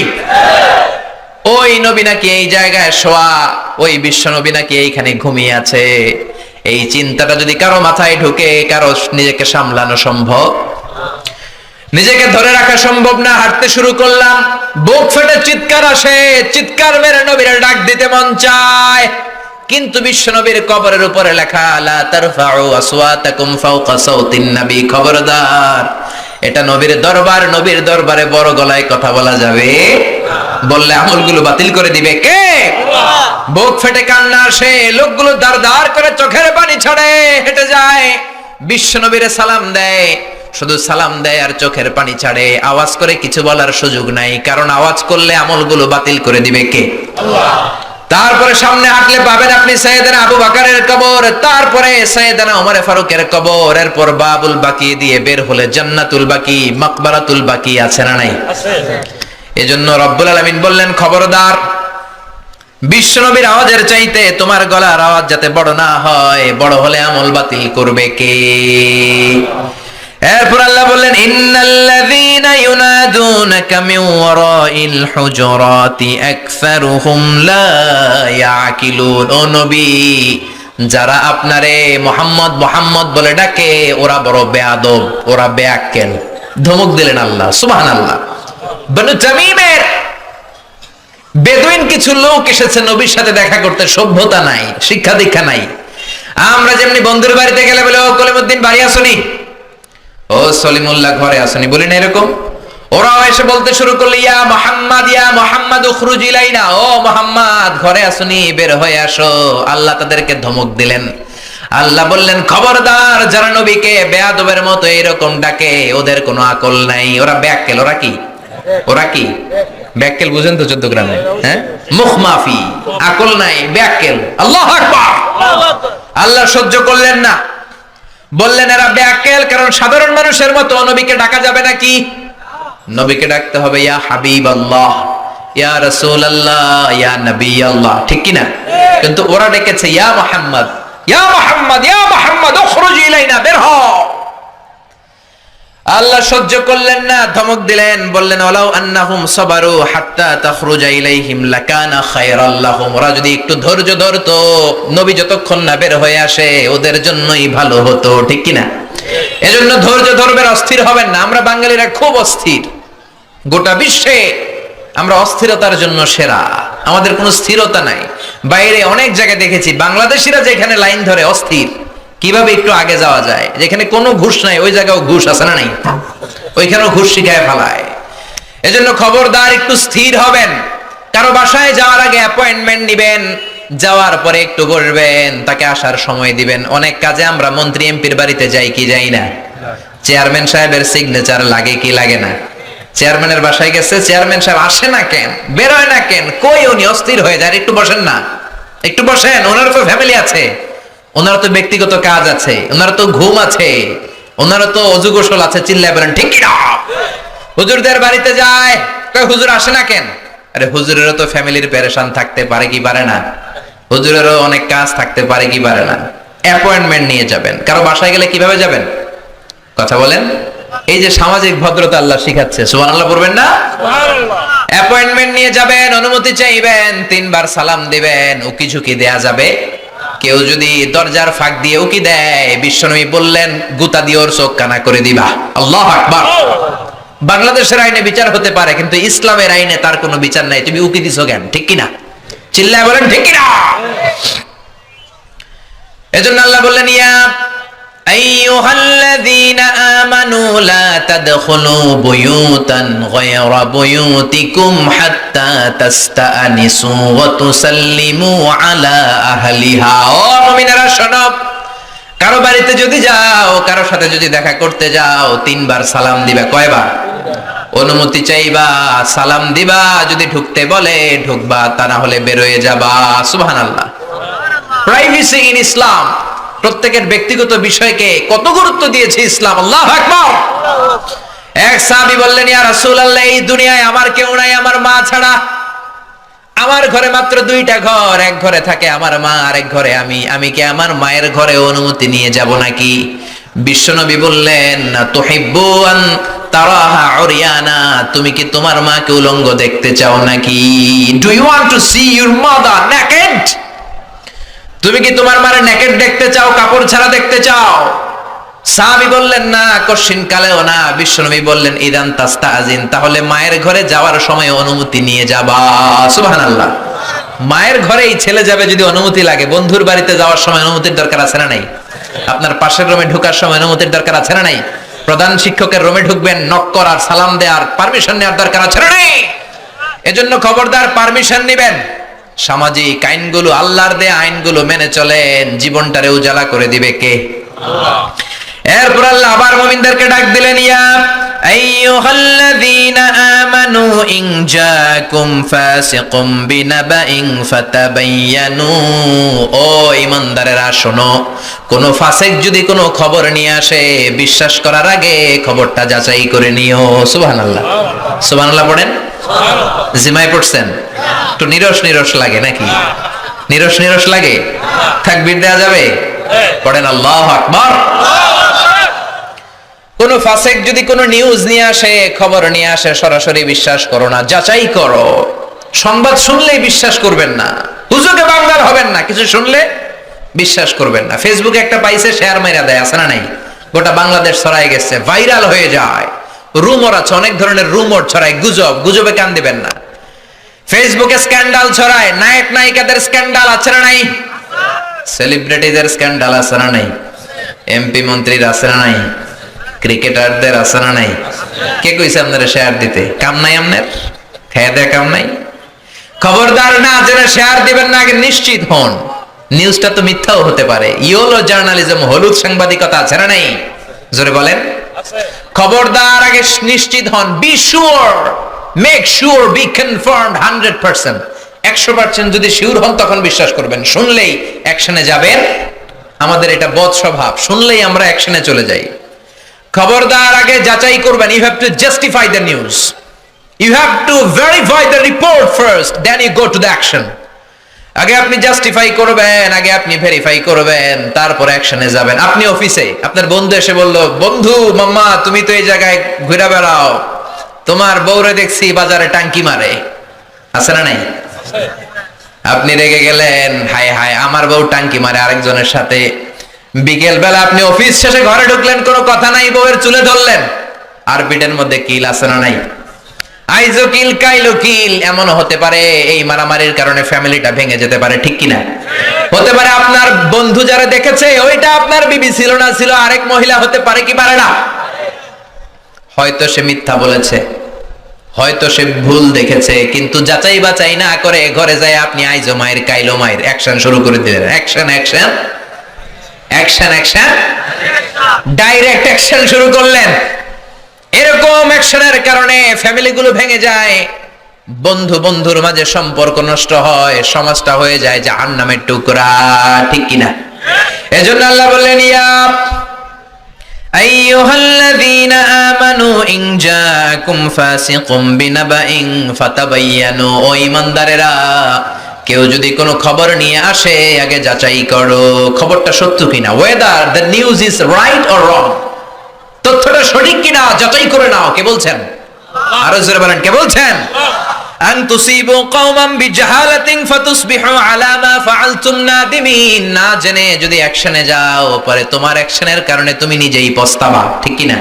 ওই নবী নাকি এই জায়গায় শোয়া, ওই বিশ্ব নবী নাকি এইখানে ঘুমিয়ে আছে। এই চিন্তাটা যদি কারো মাথায় ঢুকে, কারো নিজেকে সামলানো সম্ভব? নিজেকে ধরে রাখা সম্ভব না। হাঁটতে শুরু করলাম, বুক ফেটে চিৎকার আসে, চিৎকার মেরে নবীর ডাক দিতে মন চায়, কিন্তু বিশ্বনবীর কবরের উপরে লেখা, লা তারফাউ আসওয়াতাকুম ফাওকা সাওতিন নবী। খবরদার, এটা নবীর দরবার, নবীর দরবারে বড় গলায় কথা বলা যাবে? বললে আমলগুলো বাতিল করে দিবে কে? আল্লাহ। বুক ফেটে কান্না আসে, লোকগুলো দাঁড় দাঁড় করে চোখের পানি ছাড়ে, হেঁটে যায়, বিশ্বনবীরে সালাম দেয়, শুধু সালাম দেয় আর চোখের পানি ছাড়ে, আওয়াজ করে কিছু বলার সুযোগ নাই, কারণ আওয়াজ করলে আমলগুলো বাতিল করে দিবে কে? আল্লাহ। তারপরে সামনে হাঁটলে পাবেন আপনি সাইয়েদনা আবু বকরের কবর, তারপরে সাইয়েদনা ওমর ফারুকের কবর, এরপর বাবুল বাকি দিয়ে বের হলে জান্নাতুল বাকি, মাকবারাতুল বাকি আছে না নাই? আছে। এজন্য রব্বুল আলামিন বললেন, খবরদার, বিশ্বনবীর আওয়াজের চাইতে তোমার গলার আওয়াজ যাতে বড় না হয়, বড় হলে আমল বাতিল করবে কে? এরপর আল্লাহ বললেন, ইন্নাল্লাযীনা ইউনাদুনাকা মিন ওয়ারাইল হুজুরাতি আকসারুহুম লা ইয়াকিলুন। ও নবী, যারা আপনারে মুহাম্মদ মুহাম্মদ বলে ডাকে ওরা বড় বেয়াদব, ওরা বেয়াক্কেল। ধমক দিলেন আল্লাহ, সুবহানাল্লাহ। বনু তামিমের বেদুইন কিছু লোক এসেছে নবীর সাথে দেখা করতে, সভ্যতা নাই, শিক্ষা দীক্ষা নাই। আমরা যেমনি বন্ধুর বাড়িতে গেলে বলে, ও কলিমুদ্দিন বাড়ি আসুনি, ও সলিমুল্লাহ ঘরে আসুনি, বলি না এরকম? ওরাও এসে বলতে শুরু করলো, ইয়া মুহাম্মদ উখরুজ ইলাইনা, ও মুহাম্মদ ঘরে আসুনি, বের হয়ে আসো। আল্লাহ তাদেরকে ধমক দিলেন। আল্লাহ বললেন, খবরদার, যারা নবীকে বেয়াদবের মতো এরকম ডাকে ওদের কোনো আকল নাই, ওরা বেয়াক্কেল। ওরা কি? ওরা কি বেয়াক্কেল? বুঝেন তো 14 গ্রামে, হ্যাঁ, মুখ মাফি, আকল নাই, বেয়াক্কেল। আল্লাহু আকবার। আল্লাহ সহ্য করলেন না, বললেন এরা বেয়াক্কেল, কারণ সাধারণ মানুষের মতো নবীকে ডাকা যাবে নাকি? নবীকে ডাকতে হবে ইয়া হাবিবাল্লাহ, ইয়া রাসূলুল্লাহ, ইয়া নবী আল্লাহ, ঠিক কি না? কিন্তু ওরা ডেকেছে ইয়া মুহাম্মদ, ইয়া মুহাম্মদ, ইয়া মুহাম্মদ উখরুজ ইলাইনা, বের হও। আল্লাহ সহ্য করলেন না, ধমক দিলেন, বললেন ওয়ালাউ আন্নাহুম সাবারু হাত্তা তাখরুজা ইলাইহিম লাকানা খায়রাল লাহুম। ওরা যদি একটু ধৈর্য ধরতো, নবী যতক্ষণ না বের হয়ে আসে ওদের জন্যই ভালো হতো, ঠিক কি না? এজন্য ধৈর্য ধরবেন, অস্থির হবেন না। আমরা বাঙালিরা খুব অস্থির, গোটা বিশ্বে আমরা অস্থিরতার জন্য সেরা, আমাদের কোনো স্থিরতা নাই। বাইরে অনেক জায়গায় দেখেছি বাংলাদেশিরা যেখানে লাইন ধরে অস্থির, কিভাবে একটু আগে যাওয়া যায়, যেখানে কোনো ঘুষ নাই ওই জায়গাও ঘুষ আছে না নাই? ওইখানেও ঘুষ শিখায় ফেলায়। এজন্য খবরদার, একটু স্থির হবেন। কারো বাসায় যাওয়ার আগে অ্যাপয়েন্টমেন্ট নিবেন, যাওয়ার পরে একটু বসবেন, তাকে আসার সময় দিবেন। অনেক কাজে আমরা মন্ত্রী এমপির বাড়িতে যাই কি যাই না? চেয়ারম্যান সাহেবের সিগনেচার লাগে কি লাগে না? চেয়ারম্যানের বাসায় গেছে, চেয়ারম্যান সাহেব আসে না কেন, বেরোয় না কেন, কই উনি? অস্থির হয়ে যায়। একটু বসেন না, একটু বসেন, ওনার তো ফ্যামিলি আছে, ওনার তো ব্যক্তিগত কাজ আছে, ওনার তো ঘুম আছে, ওনার তো অজু গোসল আছে। চিল্লায় বলেন ঠিক না? হুজুরদের বাড়িতে যায়, কই হুজুর আসে না কেন? আরে হুজুরেরও তো ফ্যামিলির পেরেশান থাকতে পারে কি পারে না? হুজুরেরও অনেক কাজ থাকতে পারে কি পারে না? অ্যাপয়েন্টমেন্ট নিয়ে যাবেন। কারো বাসায় গেলে কিভাবে যাবেন? কথা বলেন। এই যে সামাজিক ভদ্রতা আল্লাহ শিখাচ্ছে, সুবহানাল্লাহ পড়বেন না? সুবহানাল্লাহ। অ্যাপয়েন্টমেন্ট নিয়ে যাবেন, অনুমতি চাইবেন, 3 বার সালাম দিবেন, উকি ঝুঁকি দেয়া যাবে? কেউ যদি দরজার ফাঁক দিয়ে উকি দেয়, বিশ্বনবী বললেন গুতা দিয়ে ওর চোখ কানা করে দিবা। আল্লাহু আকবার। বাংলাদেশের আইনে বিচার হতে পারে, কিন্তু ইসলামের আইনে তার কোনো বিচার নাই। তুমি উকি দিছো কেন, ঠিক কি না? চিল্লায় বলেন ঠিক কি না? এজন্য আল্লাহ বললেন, ইয়া আইয়ুহাল্লাযীনা আমানু লা তাদখুলু বুয়ুতান গায়রা বুয়ুতিকুম হাত্তা তাস্তানিসু ওয়া তুসাল্লিমু আলা আহলিহা। ও মুমিনেরা শোনো, কারো বাড়িতে যদি যাও, কারো সাথে যদি দেখা করতে যাও, 3 বার সালাম দিবা। কয়বার? অনুমতি চাইবা, সালাম দিবা, যদি ঢুকতে বলে ঢুকবা, তা না হলে বের হয়ে যাবা। সুবহানাল্লাহ। প্রাইভেসি ইন ইসলাম, প্রত্যেকের ব্যক্তিগত বিষয়কে কত গুরুত্ব দিয়েছে ইসলাম। আল্লাহু আকবার। এক সাহাবী বললেন, ইয়া রাসূলুল্লাহ, এই দুনিয়ায় আমার কেউ নাই আমার মা ছাড়া। আমার ঘরে মাত্র 2টা ঘর, এক ঘরে থাকে আমার মা, আর এক ঘরে আমি। আমি কি আমার মায়ের ঘরে অনুমতি নিয়ে যাব নাকি? বিশ্বনবী বললেন, তুহিব্বু আন তারাহা উরিয়ানা, তুমি কি তোমার মাকে উলঙ্গ দেখতে চাও নাকি? Do you want to see your mother naked? তুমি কি তোমার মারে নেকেড দেখতে চাও, কাপড় ছাড়া দেখতে চাও? সাহাবী বললেন, না, কশিন কালেও না। বিশ্বনবী বললেন, ইদান তাস্তাজিন, তাহলে মায়ের ঘরে যাওয়ার সময় অনুমতি নিয়ে যাবা। সুবহানাল্লাহ। মায়ের ঘরেই ছেলে যাবে যদি অনুমতি লাগে, বন্ধুর বাড়িতে যাওয়ার সময় অনুমতির দরকার আছে না নাই? আপনার পাশের রুমে ঢোকার সময় অনুমতির দরকার আছে না নাই? প্রধান শিক্ষকের রুমে ঢুকবেন, নক করার, সালাম দেওয়ার, পারমিশন নেওয়ার দরকার আছে না নাই? এজন্য খবরদার, পারমিশন নেবেন। সামাজিক আইনগুলো, আল্লাহর দেয়া আইনগুলো মেনে চলেন, জীবনটারে উজালা করে দিবে কে? আল্লাহ। এরপর আল্লাহ আবার মুমিনদেরকে ডাক দিলেন, ইয়া আইয়ুহাল্লাযীনা আমানু ইন জাআকুম ফাসিকুম বিনাবাইন ফাতাবায়ানু। ও ঈমানদারেরা শোনো, কোন ফাসিক যদি কোনো খবর নিয়ে আসে, বিশ্বাস করার আগে খবরটা যাচাই করে নিও। সুবহানাল্লাহ, সুবহানাল্লাহ পড়েন। জিমায় পড়ছেন? একটু নিরস নিরস লাগে নাকি? নিরস নিরস লাগে? তাকবীর দেয়া যাবে? পড়েন আল্লাহু আকবার। কোন ফাসিক যদি কোনো নিউজ নিয়ে আসে, খবর নিয়ে আসে, সরাসরি বিশ্বাস করো না, যাচাই করো। সংবাদ শুনলেই বিশ্বাস করবেন না, হুজুকে বাংলার হবেন না, কিছু শুনলে বিশ্বাস করবেন না। ফেসবুকে একটা পাইছে, শেয়ার মাইরা দেয়, আছে না নাই? গোটা বাংলাদেশ ছড়াই গেছে, ভাইরাল হয়ে যায়। রুমর আছে, অনেক ধরনের রুমর ছড়ায়, গুজব, গুজবে কান দিবেন না। ফেসবুকে স্ক্যান্ডাল ছড়ায়, নায়ক নায়িকাদের স্ক্যান্ডাল আছে না নাই? সেলিব্রিটিদের স্ক্যান্ডাল আছে না নাই? এমপি মন্ত্রীর আছে না নাই? ক্রিকেটারদের আছে না নাই? কে কইছে আপনারা শেয়ার দিতে? কাম নাই আপনার? খেয়ে দেয় কাম নাই? খবরদার, না জেনে শেয়ার দিবেন না, আগে নিশ্চিত হন। নিউজটা তো মিথ্যাও হতে পারে। ইয়োলো জার্নালিজম, হলুদ সাংবাদিকতা আছে না নাই? জোরে বলেন। খবরদার, আগে নিশ্চিত হন। Be sure, make sure, B confirmed 100%। 100% যদি শিওর হন তখন বিশ্বাস করবেন, শুনলেই অ্যাকশনে যাবেন। আমাদের এটা বদ স্বভাব, শুনলেই আমরা অ্যাকশনে চলে যাই। খবরদার, আগে যাচাই করবেন। You have to justify the news, you have to verify the report first, then you go to the action. আগে আপনি জাস্টিফাই করবেন, আগে আপনি ভেরিফাই করবেন, তারপর অ্যাকশনে যাবেন। আপনি অফিসে, আপনার বন্ধু এসে বলল, বন্ধু মাম্মা তুমি তো এই জায়গায় ঘুরে বেড়াও, তোমার বউরে দেখছি বাজারে টাঙ্কি মারে, আছে না নাই? আপনি রেগে গেলেন, হায় হায় আমার বউ টাঙ্কি মারে আরেকজনের সাথে। বিকেল বেলা আপনি অফিস শেষে ঘরে ঢুকলেন, কোনো কথা নাই, বউয়ের চুলে ধরলেন। আর পিঠের মধ্যে কিল আছে না নাই? আইজো কিল কাইলো কিল। এমন হতে পারে এই মারামারির কারণে ফ্যামিলিটা ভেঙে যেতে পারে, ঠিক কিনা? হতে পারে আপনার বন্ধু যারা দেখেছে ওইটা আপনার বিবি ছিল না, ছিল আরেক মহিলা, হতে পারে কি পারে না? হয়তো সে মিথ্যা বলেছে, হয়তো সে ভুল দেখেছে, কিন্তু যাচাই বাচাই না করে ঘরে যায় আপনি আইজো মায়ের কাইলো মায়ের অ্যাকশন শুরু করে দিলেন। Action action action action, direct action শুরু করলেন। এরকম অ্যাকশনের কারণে ফ্যামিলিগুলো ভেঙে যায়, বন্ধু বন্ধুর মাঝে সম্পর্ক নষ্ট হয়, সমাজটা হয়ে যায় জাহান্নামের টুকরা, ঠিক কিনা? এজন্য আল্লাহ বললেন, ইয়া আইয়ুহাল্লাযীনা আমানু ইন জাআকুম ফাসিকুম বিনাবাইন ফাতাবায়ানু। ও ঈমানদারেরা, কেউ যদি কোনো খবর নিয়ে আসে, আগে যাচাই করো খবরটা সত্য কিনা, whether the news is right or wrong, তথ্যটা সঠিক কিনা যাচাই করে নাও। কে বলছেন? আরো জোরে বলেন, কে বলছেন? আন তুসিবু কওমান বিজাহালাতিন ফাতুসবিহু আলা মা ফাআলতুম নাদিমিন। না জেনে যদি অ্যাকশনে যাও, পরে তোমার অ্যাকশনের কারণে তুমি নিজেই পস্তাবা, ঠিক কিনা?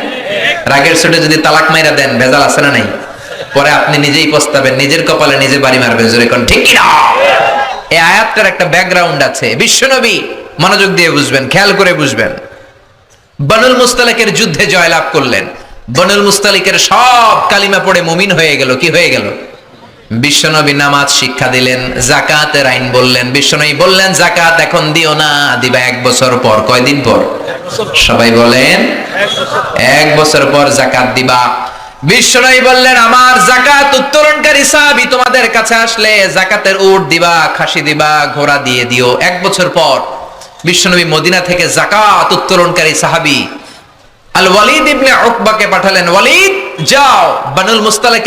রাগের চোটে যদি তালাক মাইরা দেন, ভেজাল আছে না নাই? পরে আপনি নিজেই পস্তাবেন, নিজের কপালে নিজে বাড়ি মারবেন, জোরে কোন ঠিক কিনা? এই আয়াতটার একটা ব্যাকগ্রাউন্ড আছে, বিশ্বনবী মনোযোগ দিয়ে বুঝবেন, খেয়াল করে বুঝবেন। বনুল মুস্তালিকের যুদ্ধে জয়লাভ করলেন, বনুল মুস্তালিকের সব কালিমা পড়ে মুমিন হয়ে গেল। কি হয়ে গেল? বিশ্বনবী নামাজ শিক্ষা দিলেন, যাকাতের আইন বললেন। বিশ্বনবী বললেন, যাকাত এখন দিও না, দিবা 1 বছর পর। কয়দিন পর? সবাই বলেন, 1 বছর পর যাকাত দিবা। বিশ্বনবী বললেন, আমার যাকাত উত্তোলনকারী সাহাবী তোমাদের কাছে আসলে যাকাতের উট দিবা, খাসি দিবা, ঘোড়া দিয়ে দিও। 1 বছর পর বিশ্বনবী মদিনা থেকে যাকাত উত্তোলনকারী সাহাবী আল ওয়ালিদ ইবনে উকবাকে পাঠালেন, ওয়ালিদ যাও বনুল মুস্তালিক